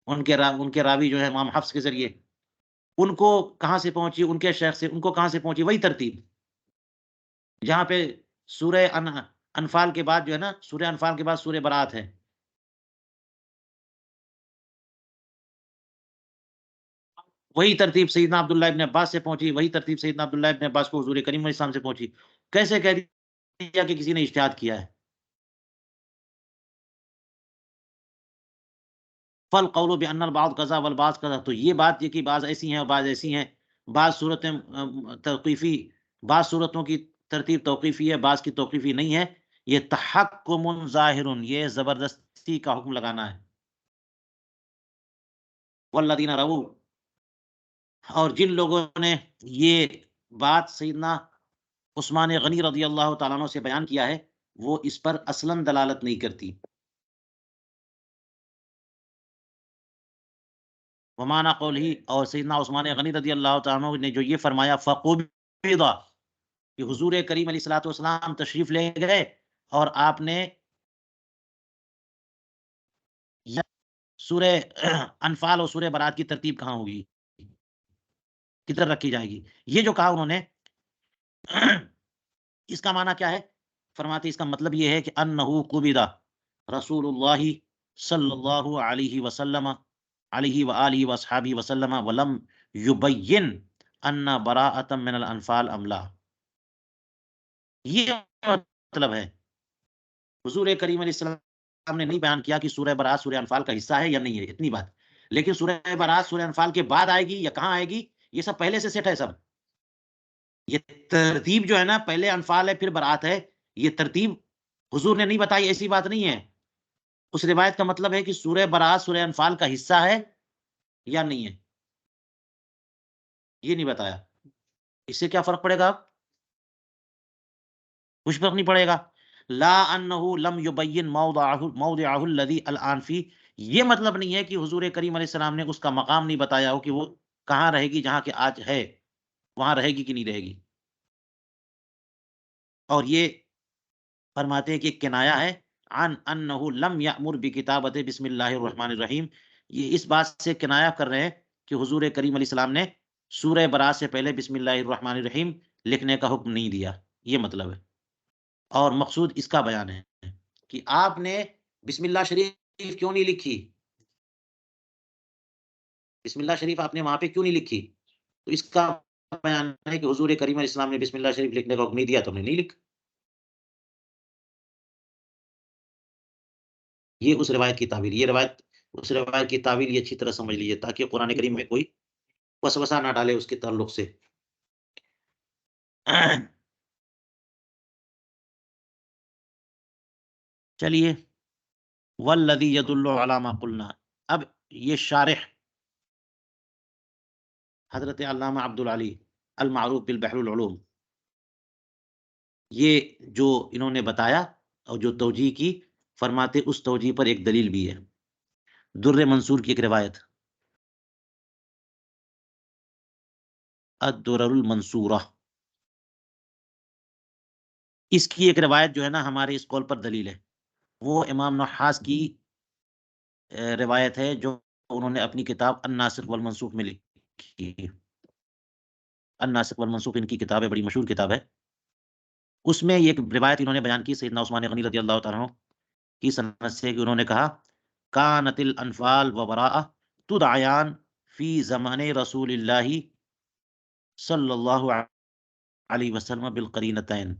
ان کے راوی جو ہے امام حفص کے ذریعے، ان کو کہاں سے پہنچی؟ ان کے شیخ سے. ان کو کہاں سے پہنچی؟ وہی ترتیب جہاں پہ سورہ انفال کے بعد جو ہے نا، سورہ انفال کے بعد سورہ برات ہے. وہی ترتیب سیدنا عبداللہ ابن عباس سے پہنچی، وہی ترتیب سیدنا عبداللہ ابن عباس کو حضور کریم علیہ السلام سے پہنچی. کیسے کہہ دیا کہ کسی نے اجتہاد کیا ہے؟ فالقول بان البعض قضا والبعض قضا. تو یہ بات یہ کہ بعض ایسی ہیں اور بعض ایسی ہیں. بعض صورتیں توقیفی، بعض صورتوں کی ترتیب توقیفی ہے، بعض کی توقیفی نہیں ہے. یہ تحکم ظاہر، یہ زبردستی کا حکم لگانا ہے. والذین رووا، اور جن لوگوں نے یہ بات سیدنا عثمان غنی رضی اللہ تعالیٰ عنہ سے بیان کیا ہے، وہ اس پر اصلاً دلالت نہیں کرتی. ومعنی قولہ، اور سیدنا عثمان غنی رضی اللہ تعالیٰ عنہ نے جو یہ فرمایا فقبض، کہ حضور کریم علیہ الصلوۃ والسلام تشریف لے گئے اور آپ نے سورہ انفال اور سورہ برات کی ترتیب کہاں ہوگی، کدھر رکھی جائے گی، یہ جو کہا انہوں نے، اس کا معنی کیا ہے؟ فرماتے اس کا مطلب یہ ہے کہ انہو قبض رسول اللہ صلی اللہ علیہ وسلم علیہ وآلہ وصحابہ وسلم ولم یبین ان براءۃ من الانفال ام لا. یہ مطلب ہے حضور کریم علیہ السلام نے نہیں بیان کیا کہ سورہ برات سورہ انفال کا حصہ ہے یا نہیں ہے، اتنی بات. لیکن سورہ برات سورہ انفال کے بعد آئے گی یا کہاں آئے گی، یہ سب پہلے سے سیٹ ہے. سب یہ ترتیب جو ہے نا، پہلے انفال ہے پھر برات ہے، یہ ترتیب حضور نے نہیں بتائی، ایسی بات نہیں ہے. اس روایت کا مطلب ہے کہ سورہ برات سورہ انفال کا حصہ ہے یا نہیں ہے، یہ نہیں بتایا. اس سے کیا فرق پڑے گا؟ کچھ فرق نہیں پڑے گا. لا انہ لم یبین موضعہ الذی الان فی، یہ مطلب نہیں ہے کہ حضور کریم علیہ السلام نے اس کا مقام نہیں بتایا ہو کہ وہ کہاں رہے گی، جہاں کہ آج ہے وہاں رہے گی کہ نہیں رہے گی. اور یہ فرماتے ہیں کہ کنایا ہے عن انه لم یأمر بکتابت بسم اللہ الرحمن الرحیم، یہ اس بات سے کنایہ کر رہے ہیں کہ حضور کریم علیہ السلام نے سورہ برات سے پہلے بسم اللہ الرحمن الرحیم لکھنے کا حکم نہیں دیا، یہ مطلب ہے۔ اور مقصود اس کا بیان ہے کہ آپ نے بسم اللہ شریف کیوں نہیں لکھی، بسم اللہ شریف آپ نے وہاں پہ کیوں نہیں لکھی؟ تو اس کا بیان ہے کہ حضور کریم علیہ السلام نے بسم اللہ شریف لکھنے کا حکم نہیں دیا تو ہم نے نہیں لکھا۔ یہ اس روایت کی تعویل، یہ روایت اس روایت کی تعویل یہ اچھی طرح سمجھ لیجیے تاکہ قرآن کریم میں کوئی وسوسہ نہ ڈالے اس کے تعلق سے۔ چلیے، والذی یدل علی ما قلنا، اب یہ شارح حضرت علامہ عبدالعلی المعروف بالبحر العلوم، یہ جو انہوں نے بتایا اور جو توجیہ کی، فرماتے اس توجیہ پر ایک دلیل بھی ہے، در منصور کی ایک روایت، الدرر المنصورہ، اس کی ایک روایت جو ہے نا ہمارے اس قول پر دلیل ہے، وہ امام نحاس کی روایت ہے جو انہوں نے اپنی کتاب الناسخ والمنسوخ میں لکھی۔ الناسخ والمنسوخ ان کی کتاب ہے، بڑی مشہور کتاب ہے۔ اس میں ایک روایت انہوں نے بیان کی سیدنا عثمان غنی رضی اللہ تعالیٰ عنہ کی سند سے کہ انہوں نے کہا کانت الانفال وبراء تدعیان فی زمان رسول اللہ صلی اللہ علیہ وسلم بالقرینتین،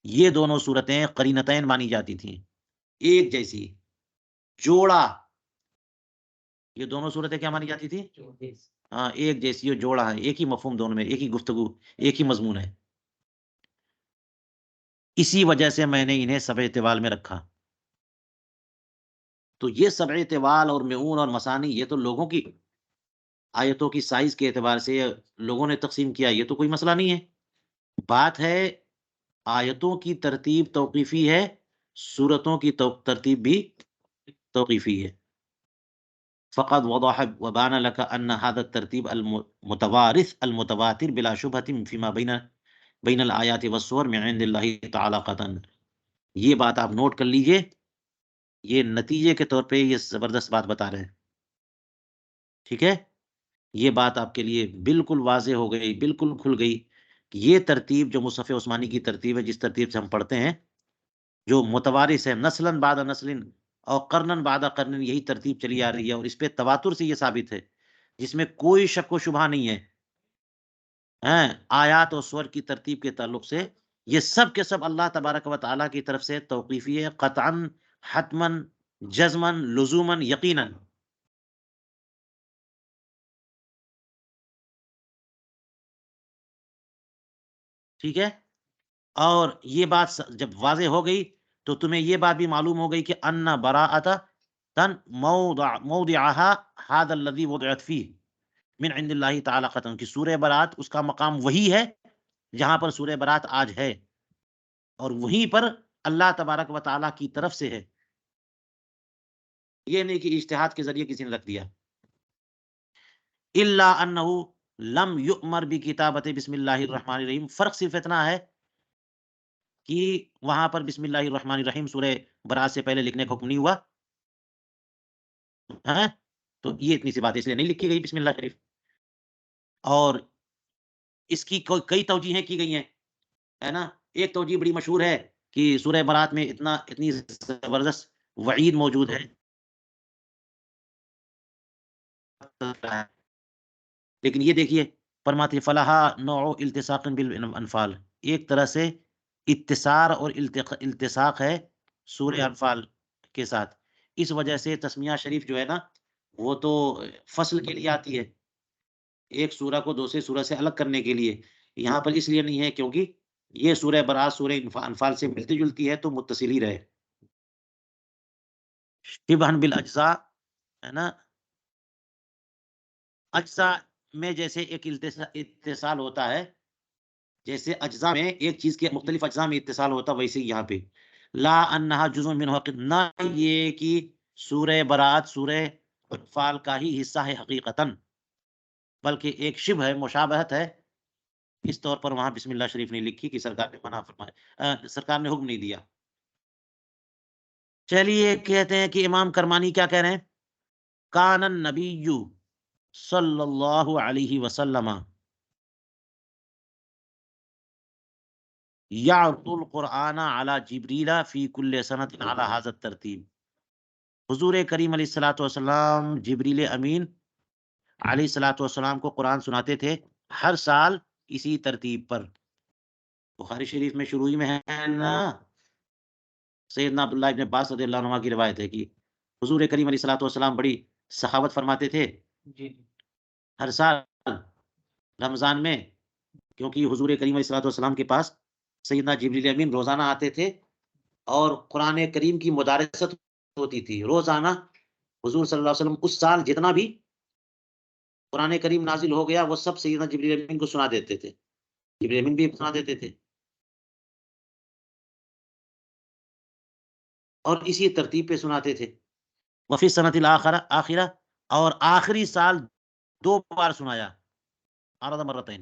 یہ دونوں صورتیں قرینتین مانی جاتی تھیں، ایک جیسی، جوڑا، یہ دونوں صورتیں کیا مانی جاتی تھی؟ ہاں، ایک جیسی اور جوڑا ہے، ایک ہی مفہوم دونوں میں، ایک ہی گفتگو، ایک ہی مضمون ہے، اسی وجہ سے میں نے انہیں سبع طوال میں رکھا۔ تو یہ سبع طوال اور معون اور مثانی یہ تو لوگوں کی آیتوں کی سائز کے اعتبار سے لوگوں نے تقسیم کیا، یہ تو کوئی مسئلہ نہیں ہے۔ بات ہے آیتوں کی ترتیب توقیفی ہے، سورتوں کی ترتیب بھی توقیفی ہے۔ فقد وضح وبان لك ان هذا الترتيب المتوارث المتواتر بلا شبهة فيما بين الآیات والسور من عند اللہ تعالی قطعا، یہ بات آپ نوٹ کر لیجئے، یہ نتیجے کے طور پہ یہ زبردست بات بتا رہے ہیں، ٹھیک ہے؟ یہ بات آپ کے لیے بالکل واضح ہو گئی، بالکل کھل گئی کہ یہ ترتیب جو مصحف عثمانی کی ترتیب ہے، جس ترتیب سے ہم پڑھتے ہیں، جو متوارث ہے نسلاً بعد نسل اور قرنن بعد قرن، یہی ترتیب چلی آ رہی ہے، اور اس پہ تواتر سے یہ ثابت ہے، جس میں کوئی شک و شبہ نہیں ہے، ہیں آیات اور سور کی ترتیب کے تعلق سے یہ سب کے سب اللہ تبارک و تعالیٰ کی طرف سے توقیفی ہے، قطعاً، حتماً، جزماً، لزوماً، یقیناً۔ ٹھیک ہے؟ اور یہ بات جب واضح ہو گئی تو تمہیں یہ بات بھی معلوم ہو گئی کہ ان براءۃ تن موضعها هذا الذي وضعت فيه من عند اللہ تعالی قطعا، کہ سورہ برات اس کا مقام وہی ہے جہاں پر سورہ برات آج ہے، اور وہیں پر اللہ تبارک و تعالیٰ کی طرف سے ہے، یہ نہیں کہ اجتہاد کے ذریعے کسی نے رکھ دیا۔ الا انہ لم یؤمر بکتابت بسم اللہ الرحمن الرحیم، فرق صرف اتنا ہے کہ وہاں پر بسم اللہ الرحمن الرحیم سورہ برات سے پہلے لکھنے کا حکم نہیں ہوا، ہاں، تو یہ اتنی سی بات ہے، اس لیے نہیں لکھی گئی بسم اللہ شریف۔ اور اس کی کئی توجیہیں کی گئی ہیں، ہے نا؟ ایک توجیہ بڑی مشہور ہے کہ سورہ برات میں اتنی زبردست وعید موجود ہے، لیکن یہ دیکھیے فرماتے فلاحا نوع التصاق بالانفال، ایک طرح سے اتصار اور التصاق ہے سورہ انفال کے ساتھ، اس وجہ سے تسمیہ شریف جو ہے نا وہ تو فصل کے لیے آتی ہے، ایک سورہ کو دوسرے سورہ سے الگ کرنے کے لیے، یہاں پر اس لیے نہیں ہے کیونکہ یہ سورہ برات سورہ انفال سے ملتی جلتی ہے تو متصل ہی رہے، شبہن بالاجزاء، ہے نا؟ اجزاء میں جیسے ایک اتصال ہوتا ہے، جیسے اجزاء میں ایک چیز کے مختلف اجزاء میں اتصال ہوتا ہے، ویسے یہاں پہ لا انہا جزء من حقیقت، نہ یہ کہ سورہ برات سورہ انفال کا ہی حصہ ہے حقیقتاً، بلکہ ایک شبہ ہے، مشابہت ہے، اس طور پر وہاں بسم اللہ شریف نہیں لکھی کہ سرکار نے منع فرمایا، سرکار نے حکم نہیں دیا۔ چلیے کہتے ہیں کہ امام کرمانی کیا کہہ رہے ہیں؟ کان النبی صلی اللہ علیہ وسلم یعرض القرآن علی جبریل فی کل سنۃ علی ھذا الترتیب. حضور کریم علیہ الصلوۃ والسلام جبریل امین علیہ الصلوۃ والسلام کو قرآن سناتے تھے ہر سال اسی ترتیب پر. بخاری شریف میں شروع ہی میں ہے نا، سیدنا عبداللہ ابن عباس رضی اللہ عنہ کی روایت ہے کہ حضور کریم علیہ الصلوۃ والسلام بڑی سخاوت فرماتے تھے جی ہر سال رمضان میں، کیونکہ حضور کریم علیہ الصلوۃ والسلام کے پاس سیدنا جبریل امین روزانہ آتے تھے اور قرآن کریم کی مدارست ہوتی تھی روزانہ. حضور صلی اللہ علیہ وسلم اس سال جتنا بھی قرآن کریم نازل ہو گیا وہ سب سیدنا جبریل امین کو سنا دیتے تھے. جبریل امین بھی سنا دیتے تھے اور اسی ترتیب پہ سناتے تھے. وفی سنت الآخرہ، اور آخری سال 2 بار سنایا، عرض مرتين،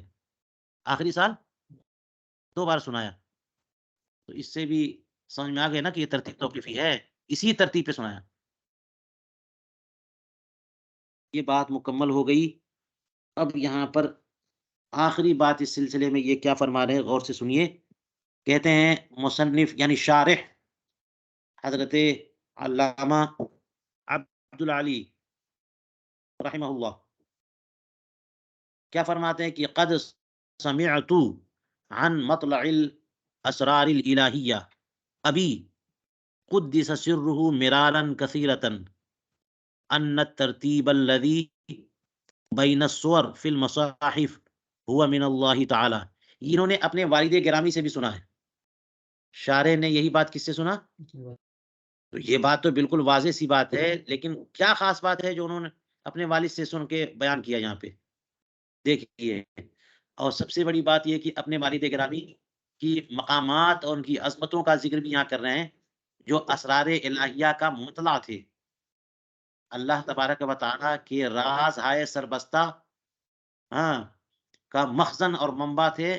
آخری سال 2 بار سنایا. تو اس سے بھی سمجھ میں آ گیا نا کہ یہ ترتیب توقیفی ہے، اسی ترتیب پہ سنایا. یہ بات مکمل ہو گئی. اب یہاں پر آخری بات اس سلسلے میں یہ کیا فرما رہے ہیں، غور سے سنیے. کہتے ہیں مصنف یعنی شارح حضرت علامہ عبد العلی رحمہ اللہ کیا فرماتے ہیں کہ قد سمعت عن مطلع الاسرار الالہیہ ابی قدس سرہ مرارا کثیرتا ان الترتیب الذی بین السور فی المصاحف هو من اللہ تعالی. انہوں نے اپنے والد گرامی سے بھی سنا ہے. شارح نے یہی بات کس سے سنا؟ تو یہ بات تو بالکل واضح سی بات ہے، لیکن کیا خاص بات ہے جو انہوں نے اپنے والد سے سن کے بیان کیا یہاں پہ؟ دیکھیے، اور سب سے بڑی بات یہ کہ اپنے والد گرامی کی مقامات اور ان کی عظمتوں کا ذکر بھی یہاں کر رہے ہیں جو اسرار الہیہ کا مطلع تھے. اللہ تبارک و تعالیٰ کے راز ہائے سربستہ کا مخزن اور منبع تھے،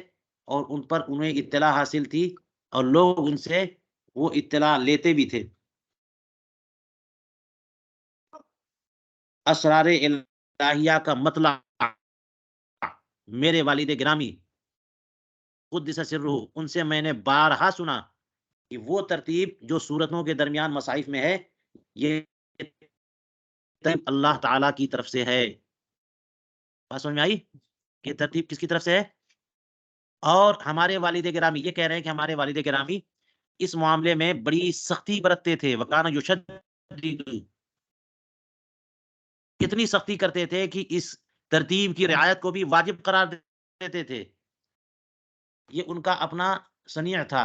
اور ان پر انہیں اطلاع حاصل تھی اور لوگ ان سے وہ اطلاع لیتے بھی تھے. اسرار الہیہ کا مطلع میرے والد گرامی قدس سرہ ان سے میں نے بارہا سنا کہ وہ ترتیب جو سورتوں کے درمیان مصاحف میں ہے یہ ترتیب اللہ تعالیٰ کی طرف سے ہے. بات سمجھ میں آئی؟ یہ ترتیب کس کی طرف سے ہے؟ اور ہمارے والد گرامی یہ کہہ رہے ہیں کہ ہمارے والد گرامی اس معاملے میں بڑی سختی برتتے تھے. وکانہ یشدد، کتنی سختی کرتے تھے کہ اس ترتیب کی رعایت کو بھی واجب قرار دیتے تھے. یہ ان کا اپنا صنیع تھا.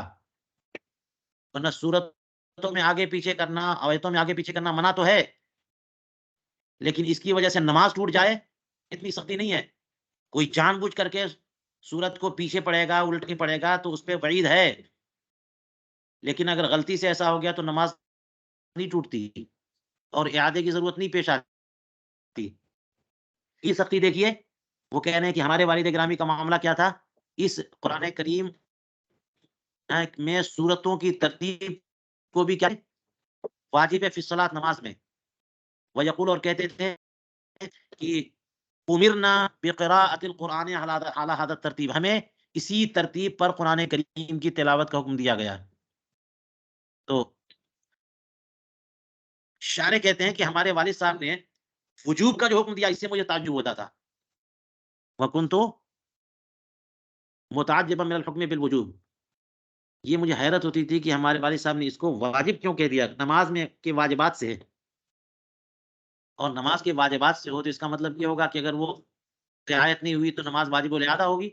ورنہ صورتوں میں آگے پیچھے کرنا، آیتوں میں آگے پیچھے کرنا منع تو ہے، لیکن اس کی وجہ سے نماز ٹوٹ جائے اتنی سختی نہیں ہے. کوئی جان بوجھ کر کے سورت کو پیچھے پڑے گا، الٹ کے پڑے گا تو اس پہ وعید ہے، لیکن اگر غلطی سے ایسا ہو گیا تو نماز نہیں ٹوٹتی اور اعادے کی ضرورت نہیں پیش آتی. یہ سختی دیکھیے، وہ کہہ رہے ہیں کہ ہمارے والد گرامی کا معاملہ کیا تھا، اس قرآن کریم میں سورتوں کی ترتیب کو بھی کیا واجب ہے فی الصلاۃ، نماز میں. ویقول، اور کہتے تھے کہ امرنا بقراءۃ القرآن علی ھذا الترتیب، ہمیں اسی ترتیب پر قرآن کریم کی تلاوت کا حکم دیا گیا. تو شارح کہتے ہیں کہ ہمارے والد صاحب نے وجوب کا جو حکم دیا اس سے مجھے تعجب ہوتا تھا. وکنت متعجبا من الحکم بالوجوب، یہ مجھے حیرت ہوتی تھی کہ ہمارے والد صاحب نے اس کو واجب کیوں کہہ دیا. نماز میں کے واجبات سے ہے، اور نماز کے واجبات سے ہو تو اس کا مطلب یہ ہوگا کہ اگر وہ رعایت نہیں ہوئی تو نماز واجب الادا ہوگی.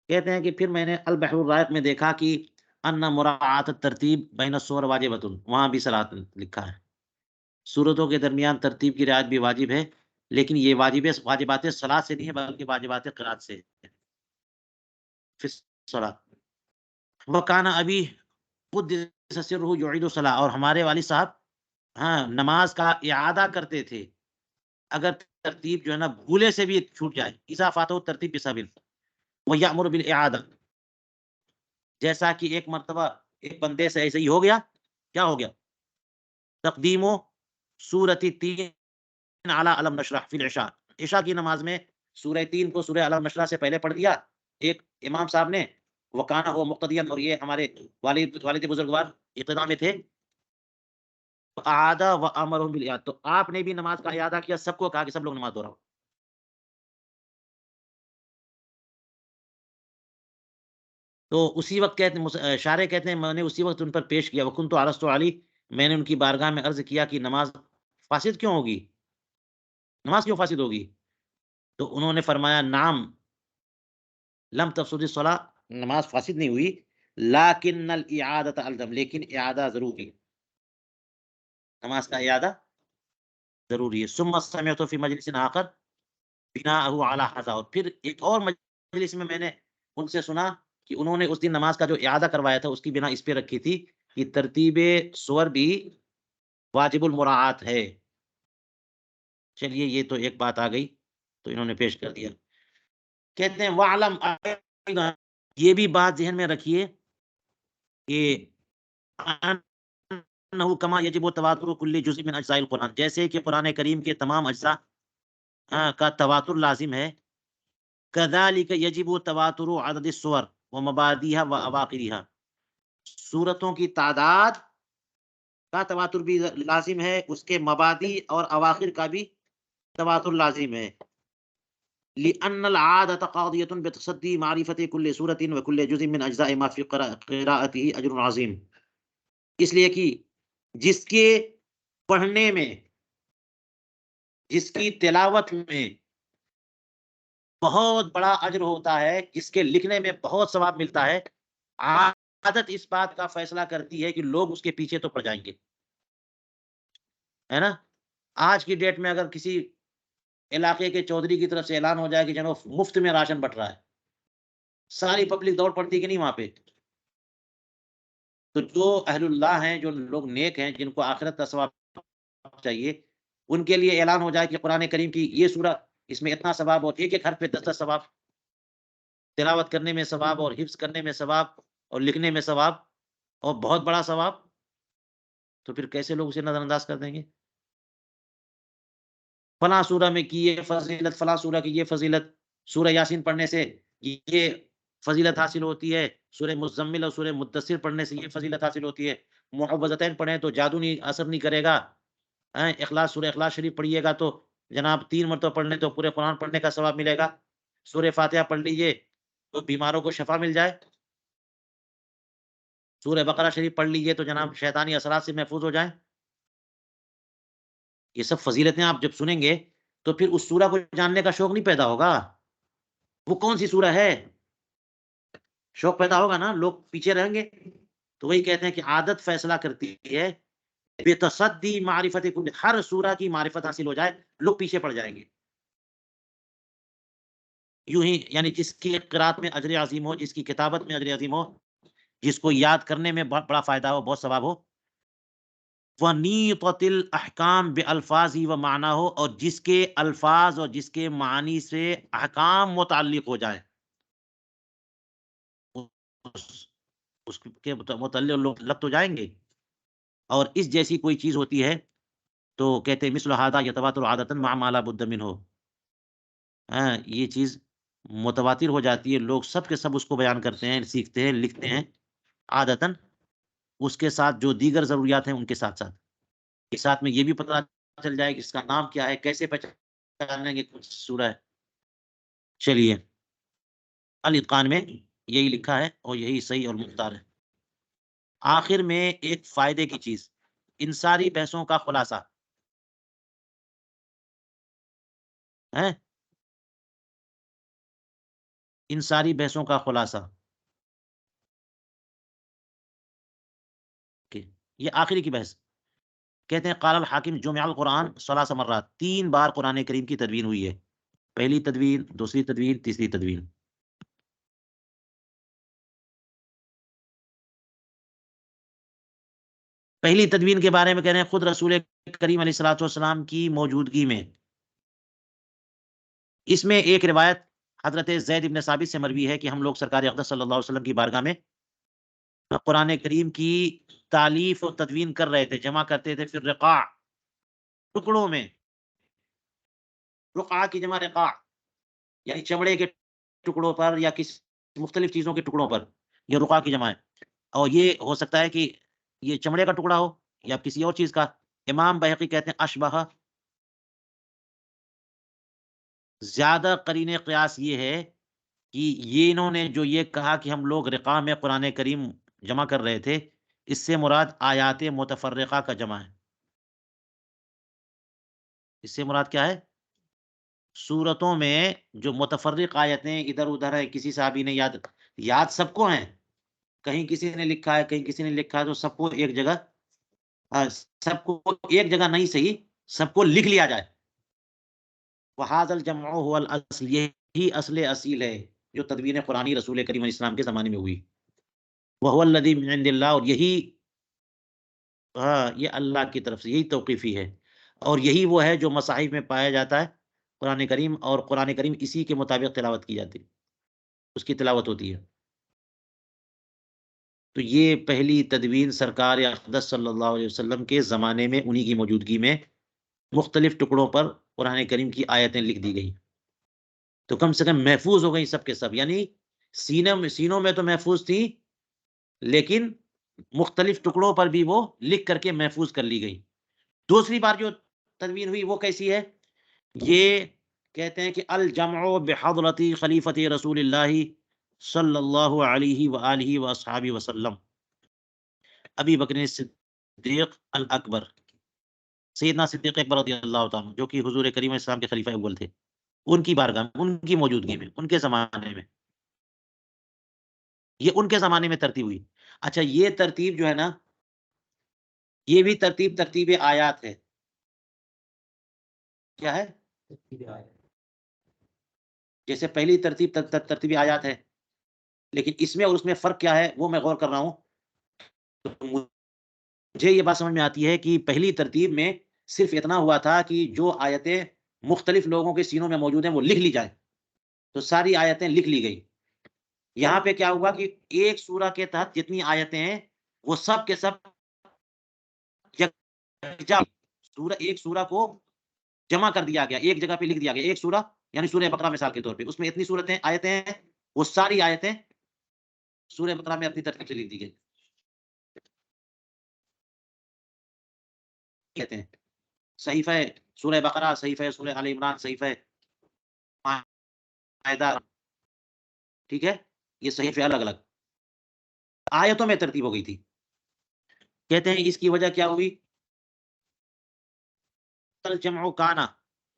کہتے ہیں کہ پھر میں نے البحر الرائق میں دیکھا کہ ان مراعات الترتیب بین السور واجبۃ، وہاں بھی صلاۃ لکھا ہے. سورتوں کے درمیان ترتیب کی رعایت بھی واجب ہے، لیکن یہ واجبات صلاۃ سے نہیں ہے بلکہ واجبات قرات سے ہے. فی الصلاۃ وکان ابی قدس سرہ یعید الصلاۃ، اور ہمارے والد صاحب نماز کا اعادہ کرتے تھے اگر ترتیب جو ہے نا بھولے سے بھی چھوٹ جائے. اذا فاتہ ترتیب بسبب ویأمر بالاعادہ، جیسا کہ ایک مرتبہ ایک بندے سے ایسے ہی ہو گیا. کیا ہو گیا؟ تقدیم سورۃ 3 علی علم نشرح فی العشاء. عشاء کی نماز میں سورہ 3 کو سورہ علم نشرح سے پہلے پڑھ دیا ایک امام صاحب نے. وکانا ہو مقتدیان، اور یہ ہمارے والد بزرگوار اقتداء میں تھے. اعادہ و امرهم بالاعادہ، تو آپ نے بھی نماز کا اعادہ کیا، سب کو کہا کہ سب لوگ نماز دہراؤ. تو اسی وقت کہتے ہیں شارح کہتے ہیں میں نے اسی وقت ان پر پیش کیا وکنت عرضت علی، میں نے ان کی بارگاہ میں عرض کیا کہ نماز فاسد کیوں ہوگی، نماز کیوں فاسد ہوگی؟ تو انہوں نے فرمایا نعم لم تفسد الصلاۃ، نماز فاسد نہیں ہوئی، لیکن الاعادۃ الزم، لیکن اعادہ ضروری، نماز کا اعادہ ضروری ہے. ثم سمعت فی مجلس آخر بناءہ علی ھذا، اور پھر ایک اور مجلس میں نے ان سے سنا کہ انہوں نے اس دن نماز کا جو اعادہ کروایا تھا اس کی بنا اس پہ رکھی تھی کہ ترتیب سور بھی واجب المراعات ہے. چلیے یہ تو ایک بات آ گئی تو انہوں نے پیش کر دیا. کہتے ہیں وَعْلَمْ أَيْضًا، یہ بھی بات ذہن میں رکھیے کہ انه کما یجب تواتر کل جزء من اجزاء القرآن، جیسے کہ قرآن کریم کے تمام اجزاء کا تواتر لازم ہے. كذلك یجب تواتر عدد السور ومبادئها واواخرها، سورتوں کی تعداد کا تواتر بھی لازم ہے، اس کے مبادی اور اواخر کا بھی تواتر لازم ہے. لأن العادة قاضية بتصدي معرفة كل سورة وكل جزء من أجزاء ما في قراءته أجر عظيم، اس لیے کہ جس کے پڑھنے میں، جس کی تلاوت میں بہت بڑا اجر ہوتا ہے، جس کے لکھنے میں بہت ثواب ملتا ہے، عادت اس بات کا فیصلہ کرتی ہے کہ لوگ اس کے پیچھے تو پڑ جائیں گے، ہے نا. آج کی ڈیٹ میں اگر کسی علاقے کے چودھری کی طرف سے اعلان ہو جائے کہ جناب مفت میں راشن بٹ رہا ہے، ساری پبلک دوڑ پڑتی کہ نہیں وہاں پہ. تو جو اہل اللہ ہیں، جو لوگ نیک ہیں، جن کو آخرت کا ثواب چاہیے، ان کے لیے اعلان ہو جائے کہ قرآن کریم کی یہ سورہ، اس میں اتنا ثواب، اور ایک ایک حرف پہ 10 ثواب، تلاوت کرنے میں ثواب، اور حفظ کرنے میں ثواب، اور لکھنے میں ثواب، اور بہت بڑا ثواب، تو پھر کیسے لوگ اسے نظر انداز کر دیں گے؟ فلاں سورہ میں کی یہ فضیلت، فلاں سورہ کی یہ فضیلت، سورہ یاسین پڑھنے سے یہ فضیلت حاصل ہوتی ہے، سورہ مزمل اور سورہ مدثر پڑھنے سے یہ فضیلت حاصل ہوتی ہے، معوذتین پڑھیں تو جادو نہیں اثر نہیں کرے گا، اخلاص، سورہ اخلاص شریف پڑھیے گا تو جناب 3 مرتبہ پڑھنے تو پورے قرآن پڑھنے کا ثواب ملے گا، سورہ فاتحہ پڑھ لیجئے تو بیماروں کو شفا مل جائے، سورہ بقرہ شریف پڑھ لیجئے تو جناب شیطانی اثرات سے محفوظ ہو جائیں. یہ سب فضیلتیں آپ جب سنیں گے تو پھر اس سورہ کو جاننے کا شوق نہیں پیدا ہوگا. وہ کون سی سورہ ہے، شوق پیدا ہوگا نا، لوگ پیچھے رہیں گے. تو وہی کہتے ہیں کہ عادت فیصلہ کرتی ہے، بے تصدی معرفت کل، ہر سورہ کی معرفت حاصل ہو جائے لوگ پیچھے پڑ جائیں گے. یوں ہی یعنی جس کی قرات میں اجر عظیم ہو، جس کی کتابت میں اجر عظیم ہو، جس کو یاد کرنے میں بڑا فائدہ ہو، بہت ثواب ہو. وَنِیطَتِ الْأَحْکَامِ بِأَلْفَاظِ وَمَعْنَاهُ، اور جس کے الفاظ اور جس کے معنی سے احکام متعلق ہو جائیں، اس کے متعلق لوگ لگ تو جائیں گے. اور اس جیسی کوئی چیز ہوتی ہے تو کہتے ہیں مثل ھذا یتواتر عادۃ مع ما لا بد منہ، یہ چیز متواتر ہو جاتی ہے، لوگ سب کے سب اس کو بیان کرتے ہیں، سیکھتے ہیں، لکھتے ہیں عادتاً، اس کے ساتھ جو دیگر ضروریات ہیں ان کے ساتھ ساتھ، کے ساتھ میں یہ بھی پتہ چل جائے کہ اس کا نام کیا ہے، کیسے پہچانیں گے کچھ سورہ ہے. چلیے الاتقان میں یہی لکھا ہے اور یہی صحیح اور مختار ہے. آخر میں ایک فائدے کی چیز، ان ساری بحثوں کا خلاصہ ہے، ان ساری بحثوں کا خلاصہ یہ آخری کی بحث. کہتے ہیں قال الحاکم جمع القرآن 3 مرات، 3 بار قرآن کریم کی تدوین ہوئی ہے، پہلی تدوین، دوسری تدوین، تیسری تدوین. پہلی تدوین کے بارے میں کہہ رہے ہیں خود رسول کریم علیہ الصلوۃ والسلام کی موجودگی میں. اس میں ایک روایت حضرت زید بن ثابت سے مروی ہے کہ ہم لوگ سرکار اقدس صلی اللہ علیہ وسلم کی بارگاہ میں قرآن کریم کی تالیف و تدوین کر رہے تھے، جمع کرتے تھے پھر رقاع ٹکڑوں میں. رقعہ کی جمع رقاع، یعنی چمڑے کے ٹکڑوں پر یا کسی مختلف چیزوں کے ٹکڑوں پر، یہ رقعہ کی جمع ہے. اور یہ ہو سکتا ہے کہ یہ چمڑے کا ٹکڑا ہو یا کسی اور چیز کا. امام بہقی کہتے ہیں اشبہ، زیادہ قرین قیاس یہ ہے کہ یہ انہوں نے جو یہ کہا کہ ہم لوگ رقاع میں قرآن کریم جمع کر رہے تھے، اس سے مراد آیات متفرقہ کا جمع ہے. اس سے مراد کیا ہے؟ سورتوں میں جو متفرق آیتیں ادھر ادھر ہے، کسی صحابی نے یاد سب کو ہیں، کہیں کسی نے لکھا ہے کہیں کسی نے لکھا ہے، تو سب کو ایک جگہ سب کو ایک جگہ نہیں صحیح، سب کو لکھ لیا جائے. وَهَذَا الْجَمْعُ هُوَ الْأَصْلُ، یہی اصل اصیل ہے جو تدوین قرآنی رسول کریم علیہ السلام کے زمانے میں ہوئی. وَهُوَ الَّذِي مِنْ عِنْدِ اللَّهِ، اور یہی یہ اللہ کی طرف سے، یہی توقیفی ہے. اور یہی وہ ہے جو مصاحف میں پایا جاتا ہے قرآن کریم، اور قرآن کریم اسی کے مطابق تلاوت کی جاتی ہے، اس کی تلاوت ہوتی ہے. تو یہ پہلی تدوین سرکار اقدس صلی اللہ علیہ وسلم کے زمانے میں انہی کی موجودگی میں مختلف ٹکڑوں پر قرآن کریم کی آیتیں لکھ دی گئی. تو کم سے کم محفوظ ہو گئی سب کے سب، یعنی سینوں میں تو محفوظ تھی، لیکن مختلف ٹکڑوں پر بھی وہ لکھ کر کے محفوظ کر لی گئی. دوسری بار جو تدوین ہوئی وہ کیسی ہے؟ یہ کہتے ہیں کہ الجمع بحضرت خلیفۃ رسول اللہ صلی اللہ علیہ وآلہ وصحابہ وسلم ابی بکر صدیق الاکبر، سیدنا صدیق اکبر رضی اللہ تعالیٰ عنہ، جو کہ حضور کریم علیہ السلام کے خلیفہ اول تھے، ان کی بارگاہ میں، ان کی موجودگی میں، ان کے زمانے میں، یہ ان کے زمانے میں ترتیب ہوئی. اچھا، یہ ترتیب جو ہے نا، یہ بھی ترتیب آیات ہے. کیا ہے؟ جیسے پہلی ترتیب آیات ہے، لیکن اس میں اور اس میں فرق کیا ہے وہ میں غور کر رہا ہوں. تو مجھے یہ بات سمجھ میں آتی ہے کہ پہلی ترتیب میں صرف اتنا ہوا تھا کہ جو آیتیں مختلف لوگوں کے سینوں میں موجود ہیں وہ لکھ لی جائیں، تو ساری آیتیں لکھ لی گئی. یہاں پہ کیا ہوا کہ ایک سورہ کے تحت جتنی آیتیں ہیں وہ سب کے سب یکجا، ایک سورہ کو جمع کر دیا گیا، ایک جگہ پہ لکھ دیا گیا. ایک سورہ یعنی سورہ بقرہ مثال کے طور پہ، اس میں اتنی آیتیں ہیں، وہ ساری آیتیں سورہ بقرہ میں اپنی ترتیب سے لکھ دی گئی. کہتے ہیں صحیفہ سورہ بقرہ، صحیفہ سورہ آل عمران، صحیفہ مائدہ، ٹھیک ہے، یہ صحیفے الگ الگ آیتوں میں ترتیب ہو گئی تھی. کہتے ہیں اس کی وجہ کیا ہوئی؟ الجمع کانا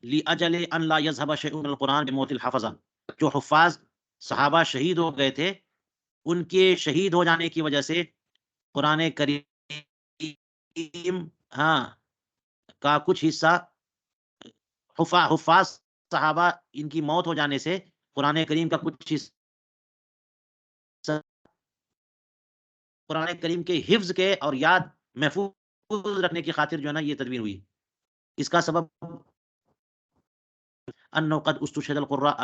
لاجل ان لا يذهب شيء من القران بموت الحفظہ، جو حفاظ صحابہ شہید ہو گئے تھے، ان کے شہید ہو جانے کی وجہ سے قرآن کریم کا کچھ حصہ، حفاظ صحابہ ان کی موت ہو جانے سے قرآن کریم کا کچھ حصہ قرآن کریم کے حفظ کے اور یاد محفوظ رکھنے کی خاطر جو ہے نا یہ تدوین ہوئی. اس کا سبب انه قد استشهد القراء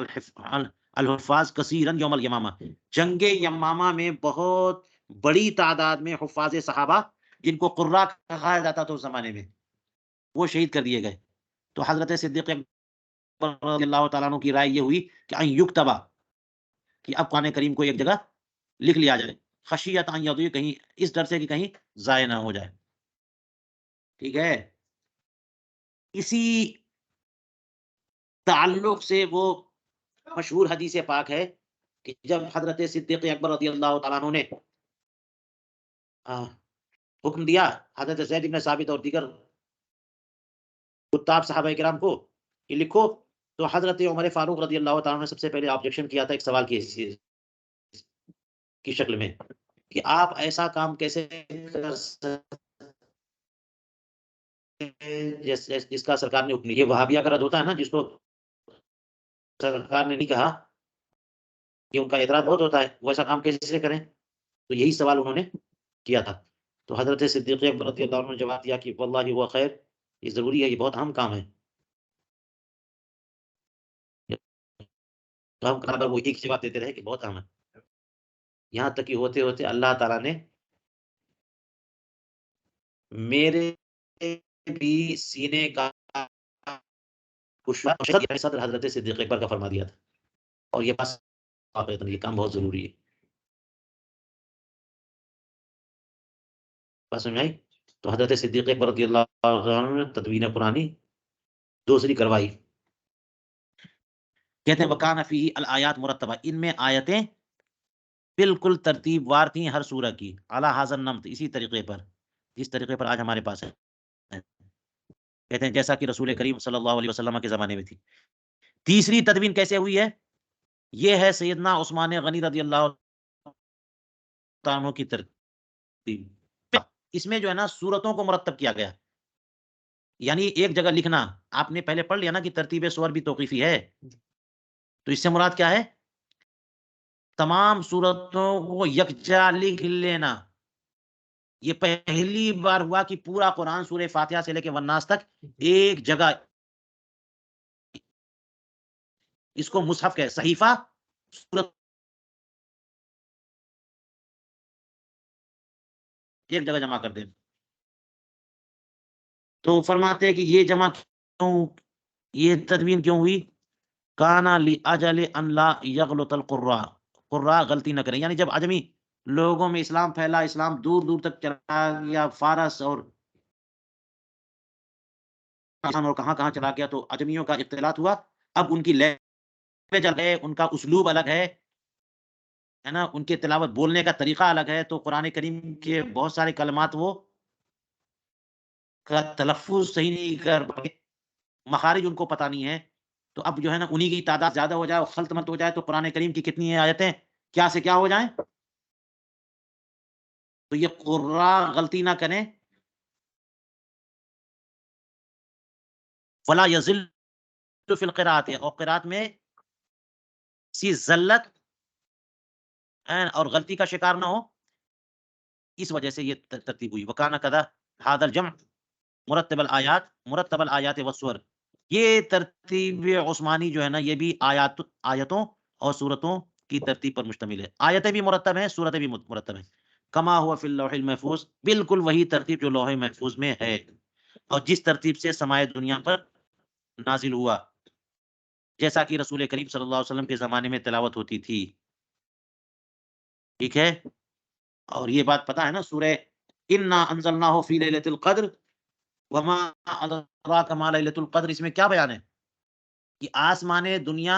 الحفاظ كثيرا یوم الیمامہ، جنگ یمامہ میں بہت بڑی تعداد میں حفاظ صحابہ جن کو قراء کہا جاتا تھا اس زمانے میں، وہ شہید کر دیے گئے. تو حضرت صدیق اکبر رضی اللہ تعالیٰ عنہ کی رائے یہ ہوئی کہ ان یکتبا، کہ اب قرآن کریم کو ایک جگہ لکھ لیا جائے، خشیت ان یضیع، کہیں اس ڈر سے کہ کہیں ضائع نہ ہو جائے. ٹھیک ہے، اسی تعلق سے وہ مشہور حدیث پاک ہے کہ جب حضرت صدیق اکبر رضی اللہ تعالیٰ عنہ نے حکم دیا حضرت زید بن ثابت اور دیگر کتاب صحابہ کرام کو کہ لکھو، تو حضرت عمر فاروق رضی اللہ تعالیٰ عنہ نے سب سے پہلے آبجیکشن کیا تھا ایک سوال کی شکل میں کہ آپ ایسا کام کیسے کر سکتے جس کا سرکار نے حکم. یہ وہابیہ کا رد ہوتا ہے نا، جس کو سرکار نے نہیں کہا، کہ ان کا اعتراض بہت ہوتا ہے، وہ ایسا کام کیسے کریں. تو یہی سوال انہوں نے کیا تھا. تو حضرت صدیق اکبر رضی اللہ عنہ نے جواب دیا کہ واللہ ہوا خیر، یہ ضروری ہے، یہ بہت اہم کام ہے. کام وہ ایک جواب دیتے رہے کہ بہت اہم ہے، یہاں تک کہ ہوتے ہوتے اللہ تعالیٰ نے میرے بھی سینے کا صدر حضرت صدیق اکبر کا فرما دیا تھا، اور یہ بات یہ کام بہت ضروری ہے. بات سمجھ آئی؟ تو حضرت صدیق اکبر رضی اللہ عنہ نے تدوین قرآنی دوسری کروائی. کہتے ہیں وکان فیہ الآیات مرتبہ، ان میں آیتیں بالکل ترتیب وار تھیں ہر سورہ کی، اعلیٰ حاضر نمت، اسی طریقے پر جس طریقے پر آج ہمارے پاس ہے. کہتے ہیں جیسا کہ رسول کریم صلی اللہ علیہ وسلم کے زمانے میں تھی. تیسری تدوین کیسے ہوئی ہے؟ یہ ہے سیدنا عثمان غنی رضی اللہ عنہ کی ترتیب. اس میں جو ہے نا سورتوں کو مرتب کیا گیا، یعنی ایک جگہ لکھنا. آپ نے پہلے پڑھ لیا نا کہ ترتیب سور بھی توقیفی ہے، تو اس سے مراد کیا ہے؟ تمام سورتوں کو یکجا لکھ لینا. یہ پہلی بار ہوا کہ پورا قرآن سورہ فاتحہ سے لے کے والناس تک ایک جگہ، اس کو مصحف کہے، صحیفہ سورت ایک جگہ جمع کر دیں. تو فرماتے ہیں کہ یہ جمع کیوں، یہ تدوین کیوں ہوئی؟ کانا لاجل ان لا یغلط القراء، قراء غلطی نہ کریں. یعنی جب عجمی لوگوں میں اسلام پھیلا، اسلام دور دور تک چلا گیا، فارس اور کہاں کہاں چلا گیا، تو عجمیوں کا اختلاط ہوا. اب ان کی لینگویج الگ ہے، ان کا اسلوب الگ ہے نا، ان کے تلاوت بولنے کا طریقہ الگ ہے. تو قرآن کریم کے بہت سارے کلمات وہ کا تلفظ صحیح نہیں کر پائے، مخارج ان کو پتہ نہیں ہے. تو اب جو ہے نا انہی کی تعداد زیادہ ہو جائے اور خلط ملط ہو جائے، تو قرآن کریم کی کتنی آیتیں کیا سے کیا ہو جائیں. تو یہ قراء غلطی نہ کریں. فلا یضل فی القراءۃ، اور قرات میں کسی ذلت اور غلطی کا شکار نہ ہو. اس وجہ سے یہ ترتیب ہوئی. وکانا کذا ھذا الجمع مرتب الآیات والسور. یہ ترتیب عثمانی جو ہے نا، یہ بھی آیتوں اور سورتوں کی ترتیب پر مشتمل ہے. آیتیں بھی مرتب ہیں، سورتیں بھی مرتب ہیں. کما ہوا فی اللوح المحفوظ، بالکل وہی ترتیب جو لوح محفوظ میں ہے، اور جس ترتیب سے سمائے دنیا پر نازل ہوا، جیسا کہ رسول کریم صلی اللہ علیہ وسلم کے زمانے میں تلاوت ہوتی تھی. ٹھیک ہے. اور یہ بات پتہ ہے نا، سورہ انا انزلناہ فی لیلۃ القدر وما ادراک ما لیلۃ القدر، اس میں کیا بیان ہے کہ آسمان دنیا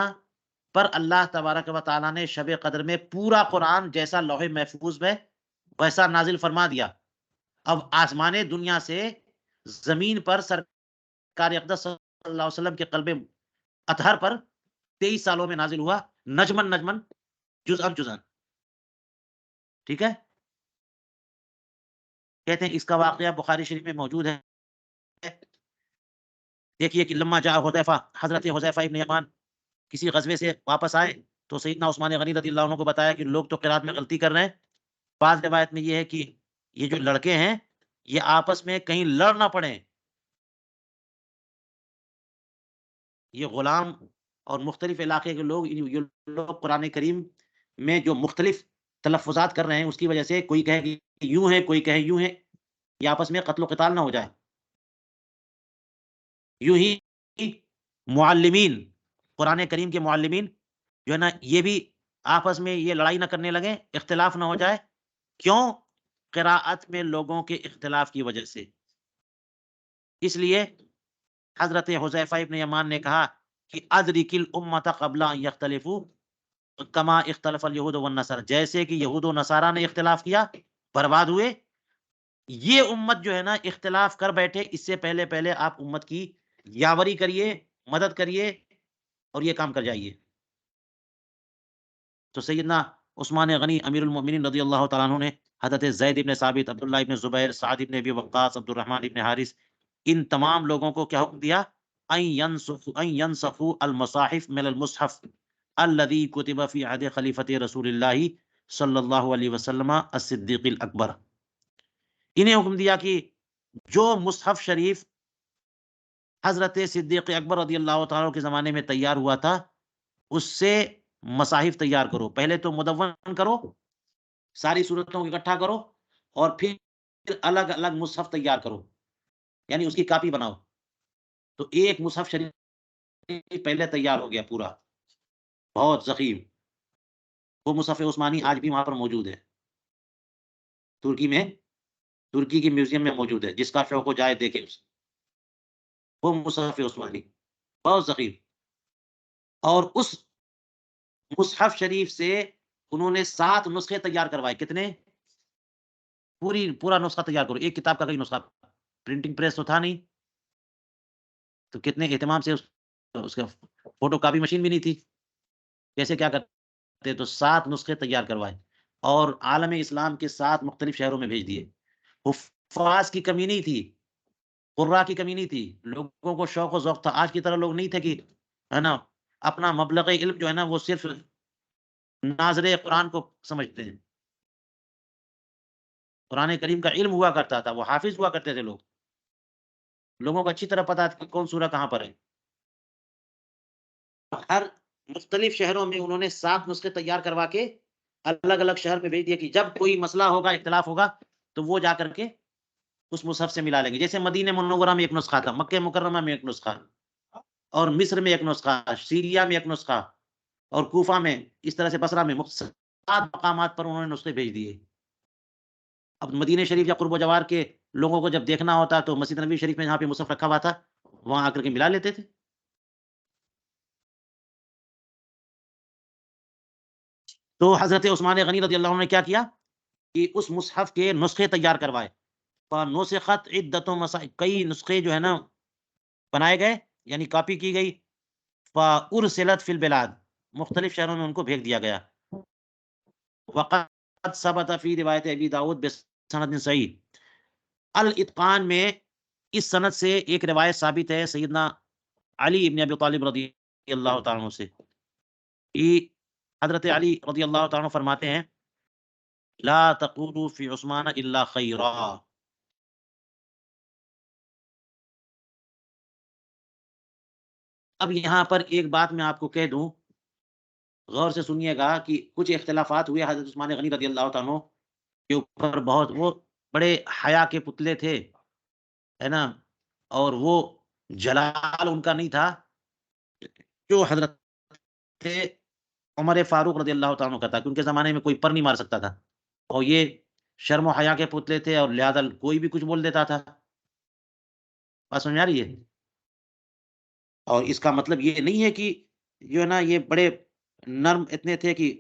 پر اللہ تبارک و تعالیٰ نے شب قدر میں پورا قرآن جیسا لوح محفوظ میں ویسا نازل فرما دیا. اب آسمان دنیا سے زمین پر سرکار اقدس صلی اللہ علیہ وسلم کے قلب اطہر پر 23 سالوں میں نازل ہوا، نجمن نجمن، جزءاً جزءاً. ٹھیک ہے. کہتے ہیں اس کا واقعہ بخاری شریف میں موجود ہے. دیکھیے کہ لما جاء حذیفہ، حضرت حذیفہ ابن یمان کسی غزوے سے واپس آئے، تو سیدنا عثمان غنی رضی اللہ عنہ کو بتایا کہ لوگ تو قرات میں غلطی کر رہے ہیں. بعض روایت میں یہ ہے کہ یہ جو لڑکے ہیں یہ آپس میں کہیں لڑ نہ پڑیں. یہ غلام اور مختلف علاقے کے لوگ، یہ لوگ قرآن کریم میں جو مختلف تلفظات کر رہے ہیں، اس کی وجہ سے کوئی کہے کہ یوں ہے، کوئی کہے یوں ہے، یہ آپس میں قتل و قتال نہ ہو جائے. یوں ہی معلمین، قرآن کریم کے معلمین جو ہے نا، یہ بھی آپس میں یہ لڑائی نہ کرنے لگیں، اختلاف نہ ہو جائے. کیوں؟ قراءت میں لوگوں کے اختلاف کی وجہ سے. اس لیے حضرت حذیفہ ابن یمان نے کہا کہ ادرک الامۃ قبل ان یختلفوا کما اختلف الیہود والنصارى، جیسے کہ یہود و نصارہ نے اختلاف کیا، برباد ہوئے، یہ امت جو ہے نا اختلاف کر بیٹھے، اس سے پہلے پہلے آپ امت کی یاوری کریے، مدد کریے، اور یہ کام کر جائیے. تو سیدنا عثمان غنی امیر المؤمنین رضی اللہ تعالیٰ عنہ نے حضرت زید ابن ثابت، عبداللہ ابن زبیر، سعد ابن ابی وقاص، عبد الرحمن ابن حارث، ان تمام لوگوں کو کیا حکم دیا؟ ان ينسخوا المصاحف من المصحف الذي كتب في عهد خلیفۃ رسول اللہ صلی اللہ علیہ وسلم الصدیق الاکبر. انہیں حکم دیا کہ جو مصحف شریف حضرت صدیق اکبر رضی اللہ تعالیٰ کے زمانے میں تیار ہوا تھا، اس سے مصاحف تیار کرو. پہلے تو مدون کرو، ساری صورتوں کو اکٹھا کرو، اور پھر پھر الگ الگ مصحف تیار کرو، یعنی اس کی کاپی بناؤ. تو ایک مصحف شریف پہلے تیار ہو گیا پورا، بہت ضخیم. وہ مصحف عثمانی آج بھی وہاں پر موجود ہے، ترکی میں، ترکی کی میوزیم میں موجود ہے. جس کا شوق ہو جائے دیکھے اسے. وہ مصحف عثمانی بہت ضخیم. اور اس مصحف شریف سے انہوں نے 7 نسخے تیار کروائے. کتنے؟ پورا نسخہ تیار کرو. ایک کتاب کا کئی نسخہ. پرنٹنگ پریس تو تھا نہیں، تو کتنے اہتمام سے اس کا فوٹو کاپی مشین بھی نہیں تھی. کیسے کیا کرتے؟ تو 7 نسخے تیار کروائے اور عالم اسلام کے 7 مختلف شہروں میں بھیج دیے. حفاظ کی کمی نہیں تھی، قراء کی کمی نہیں تھی. لوگوں کو شوق و ذوق تھا. آج کی طرح لوگ نہیں تھے کہ ہے نا اپنا مبلغ علم جو ہے نا وہ صرف ناظر قرآن کو سمجھتے ہیں. قرآن کریم کا علم ہوا کرتا تھا، وہ حافظ ہوا کرتے تھے لوگ. لوگوں کو اچھی طرح پتا تھا کہ کون سورہ کہاں پر ہے. ہر مختلف شہروں میں انہوں نے 7 نسخے تیار کروا کے الگ الگ شہر پہ بھیج دیا کہ جب کوئی مسئلہ ہوگا، اختلاف ہوگا، تو وہ جا کر کے اس مصحف سے ملا لیں گے. جیسے مدینہ منورہ میں ایک نسخہ تھا، مکہ مکرمہ میں ایک نسخہ، اور مصر میں ایک نسخہ، سیریا میں ایک نسخہ، اور کوفہ میں، اس طرح سے بصرہ میں 7 مقامات پر انہوں نے نسخے بھیج دیے. اب مدینہ شریف یا قرب و جوار کے لوگوں کو جب دیکھنا ہوتا تو مسجد نبوی شریف میں جہاں پہ مصحف رکھا ہوا تھا وہاں آ کر کے ملا لیتے تھے. تو حضرت عثمان غنی رضی اللہ عنہ نے کیا کیا کہ اس مصحف کے نسخے تیار کروائے. فنسخت عدۃ کئی نسخے جو ہے نا بنائے گئے، یعنی کاپی کی گئی. فارسلت فی البلاد، مختلف شہروں میں ان کو بھیج دیا گیا. وقد ثبت فی روایت ابی داؤد بسند صحیح. الاتقان میں اس سند سے ایک روایت ثابت ہے سیدنا علی ابن ابی طالب رضی اللہ تعالیٰ عنہ سے. حضرت علی رضی اللہ تعالیٰ عنہ فرماتے ہیں لا تقولوا فی عثمان الا خیرا. اب یہاں پر ایک بات میں آپ کو کہہ دوں، غور سے سنیے گا کہ کچھ اختلافات ہوئے حضرت عثمان غنی رضی اللہ تعالیٰ عنہ کے اوپر. بہت وہ بڑے حیا کے پتلے تھے، ہے نا، اور وہ جلال ان کا نہیں تھا جو حضرت عمر فاروق رضی اللہ تعالیٰ عنہ کا تھا، کہ ان کے زمانے میں کوئی پر نہیں مار سکتا تھا. اور یہ شرم و حیا کے پتلے تھے اور لہذا کوئی بھی کچھ بول دیتا تھا. بات سمجھ آ رہی ہے؟ اور اس کا مطلب یہ نہیں ہے کہ جو ہے نا یہ بڑے نرم اتنے تھے کہ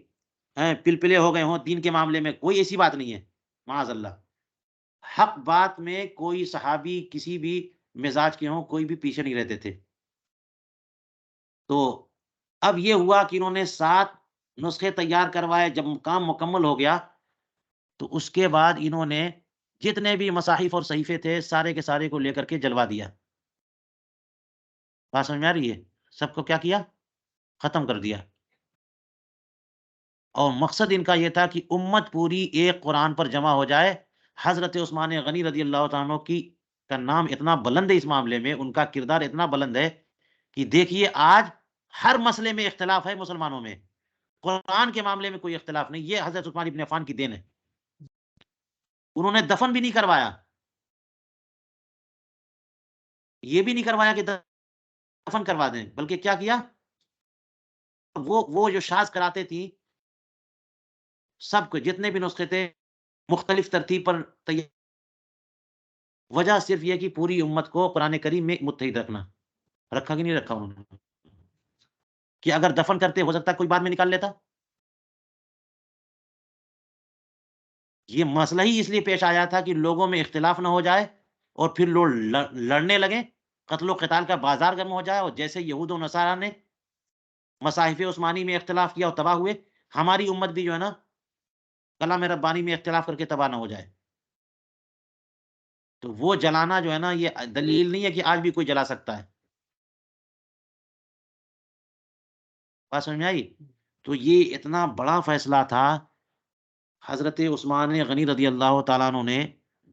پلپلے ہو گئے ہوں دین کے معاملے میں. کوئی ایسی بات نہیں ہے، معاذ اللہ. حق بات میں کوئی صحابی کسی بھی مزاج کے ہوں، کوئی بھی پیچھے نہیں رہتے تھے. تو اب یہ ہوا کہ انہوں نے 7 نسخے تیار کروائے. جب کام مکمل ہو گیا تو اس کے بعد انہوں نے جتنے بھی مصاحف اور صحیفے تھے سارے کے سارے کو لے کر کے جلوا دیا. بات سمجھ میں آ رہی ہے؟ سب کو کیا کیا؟ ختم کر دیا. اور مقصد ان کا یہ تھا کہ امت پوری ایک قرآن پر جمع ہو جائے. حضرت عثمان غنی رضی اللہ تعالیٰ عنہ کی کا نام اتنا بلند ہے اس معاملے میں، ان کا کردار اتنا بلند ہے کہ دیکھیے آج ہر مسئلے میں اختلاف ہے مسلمانوں میں، قرآن کے معاملے میں کوئی اختلاف نہیں. یہ حضرت عثمان ابن عفان کی دین ہے. انہوں نے دفن بھی نہیں کروایا، یہ بھی نہیں کروایا کہ دفن کروا دیں، بلکہ کیا کیا، وہ جو شاذ کراتے تھی سب کو، جتنے بھی نسخے تھے مختلف ترتیب پر تیار. وجہ صرف یہ کہ پوری امت کو قرآن کریم میں متحد رکھنا. رکھا کہ نہیں رکھا انہوں نے؟ کہ اگر دفن کرتے ہو سکتا کوئی بعد میں نکال لیتا. یہ مسئلہ ہی اس لیے پیش آیا تھا کہ لوگوں میں اختلاف نہ ہو جائے اور پھر لوگ لڑنے لگیں، قتل و قتال کا بازار گرم ہو جائے. اور جیسے یہود و نصارہ نے مصاحف عثمانی میں اختلاف کیا اور تباہ ہوئے، ہماری امت بھی جو ہے نا کلام ربانی میں اختلاف کر کے تباہ نہ ہو جائے. تو وہ جلانا جو ہے نا یہ دلیل نہیں ہے کہ آج بھی کوئی جلا سکتا ہے. بات سمجھ میں آئی؟ تو یہ اتنا بڑا فیصلہ تھا. حضرت عثمان غنی رضی اللہ تعالیٰ عنہ نے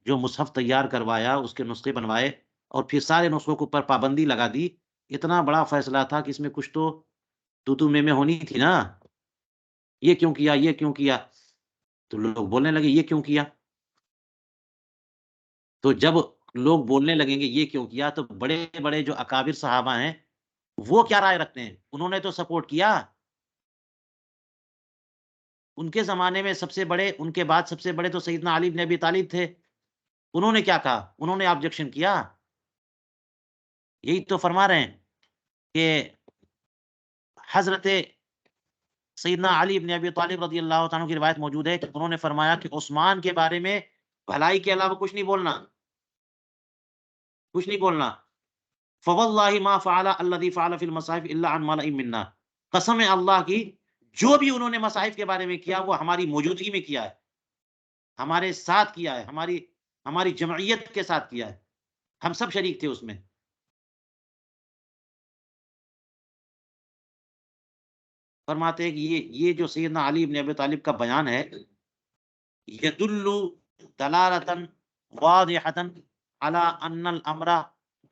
جو مصحف تیار کروایا، اس کے نسخے بنوائے اور پھر سارے نسخوں کے اوپر پابندی لگا دی. اتنا بڑا فیصلہ تھا کہ اس میں کچھ تو میں ہونی تھی نا. یہ کیوں کیا، یہ کیوں کیا؟ تو لوگ بولنے لگے یہ کیوں کیا. تو جب لوگ بولنے لگیں گے یہ کیوں کیا، تو بڑے بڑے جو اکابر صحابہ ہیں وہ کیا رائے رکھتے ہیں؟ انہوں نے تو سپورٹ کیا، ان کے زمانے میں سب سے بڑے، ان کے بعد سب سے بڑے تو سیدنا علی بن ابی طالب تھے، انہوں نے کیا کہا؟ انہوں نے آبجیکشن کیا، یہی تو فرما رہے ہیں کہ حضرت سیدنا علی بن ابی طالب رضی اللہ تعالیٰ عنہ کی روایت موجود ہے کہ انہوں نے فرمایا کہ عثمان کے بارے میں بھلائی کے علاوہ کچھ نہیں بولنا، کچھ نہیں بولنا۔ فواللہ ما فعل الذی فعل فی المصاحف الا عن ملئ منا، قسم ہے اللہ کی، جو بھی انہوں نے مصاحف کے بارے میں کیا وہ ہماری موجودگی میں کیا ہے، ہمارے ساتھ کیا ہے، ہماری جمعیت کے ساتھ کیا ہے، ہم سب شریک تھے اس میں۔ فرماتے ہیں کہ یہ جو سیدنا علی بن ابی طالب کا بیان ہے، یدل دلالۃ واضحۃ علی ان الامر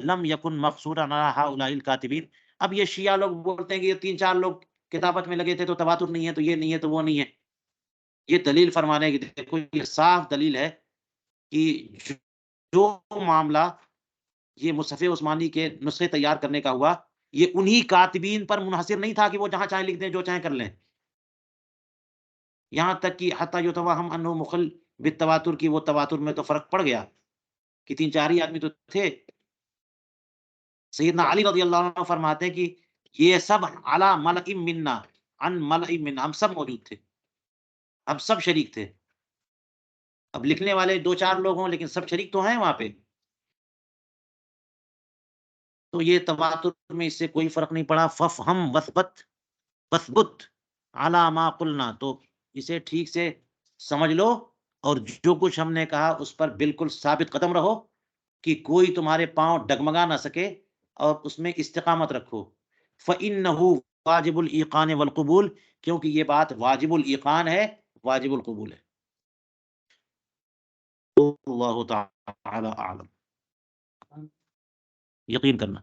لم یکن مقصورا علی ہؤلاء الکاتبین۔ اب یہ شیعہ لوگ بولتے ہیں کہ یہ 3-4 لوگ کتابت میں لگے تھے تو تواتر نہیں ہے، تو یہ نہیں ہے، تو وہ نہیں ہے۔ یہ دلیل فرمانے کی، دیکھو یہ صاف دلیل ہے کہ جو معاملہ یہ مصحف عثمانی کے نسخے تیار کرنے کا ہوا، یہ انہی کاتبین پر منحصر نہیں تھا کہ وہ جہاں چاہیں لکھ دیں، جو چاہیں کر لیں، یہاں تک کہ حتی یتوہم انہ مخل بالتواتر کی، وہ تواتر میں تو فرق پڑ گیا کہ 3-4 ہی آدمی تو تھے۔ سیدنا علی رضی اللہ عنہ فرماتے ہیں کہ یہ سب علی ملئ منا، عن ملئ منا، ہم سب موجود تھے، ہم سب شریک تھے۔ اب لکھنے والے 2-4 لوگ ہوں لیکن سب شریک تو ہیں وہاں پہ، تو یہ تواتر میں اس سے کوئی فرق نہیں پڑا۔ ففہم وثبت علی ما قلنا، تو اسے ٹھیک سے سمجھ لو اور جو کچھ ہم نے کہا اس پر بالکل ثابت قدم رہو کہ کوئی تمہارے پاؤں ڈگمگا نہ سکے، اور اس میں استقامت رکھو۔ فإنہ واجب الایقان والقبول، کیونکہ یہ بات واجب الایقان ہے، واجب القبول ہے۔ اللہ تعالی اعلم، یقین کرنا۔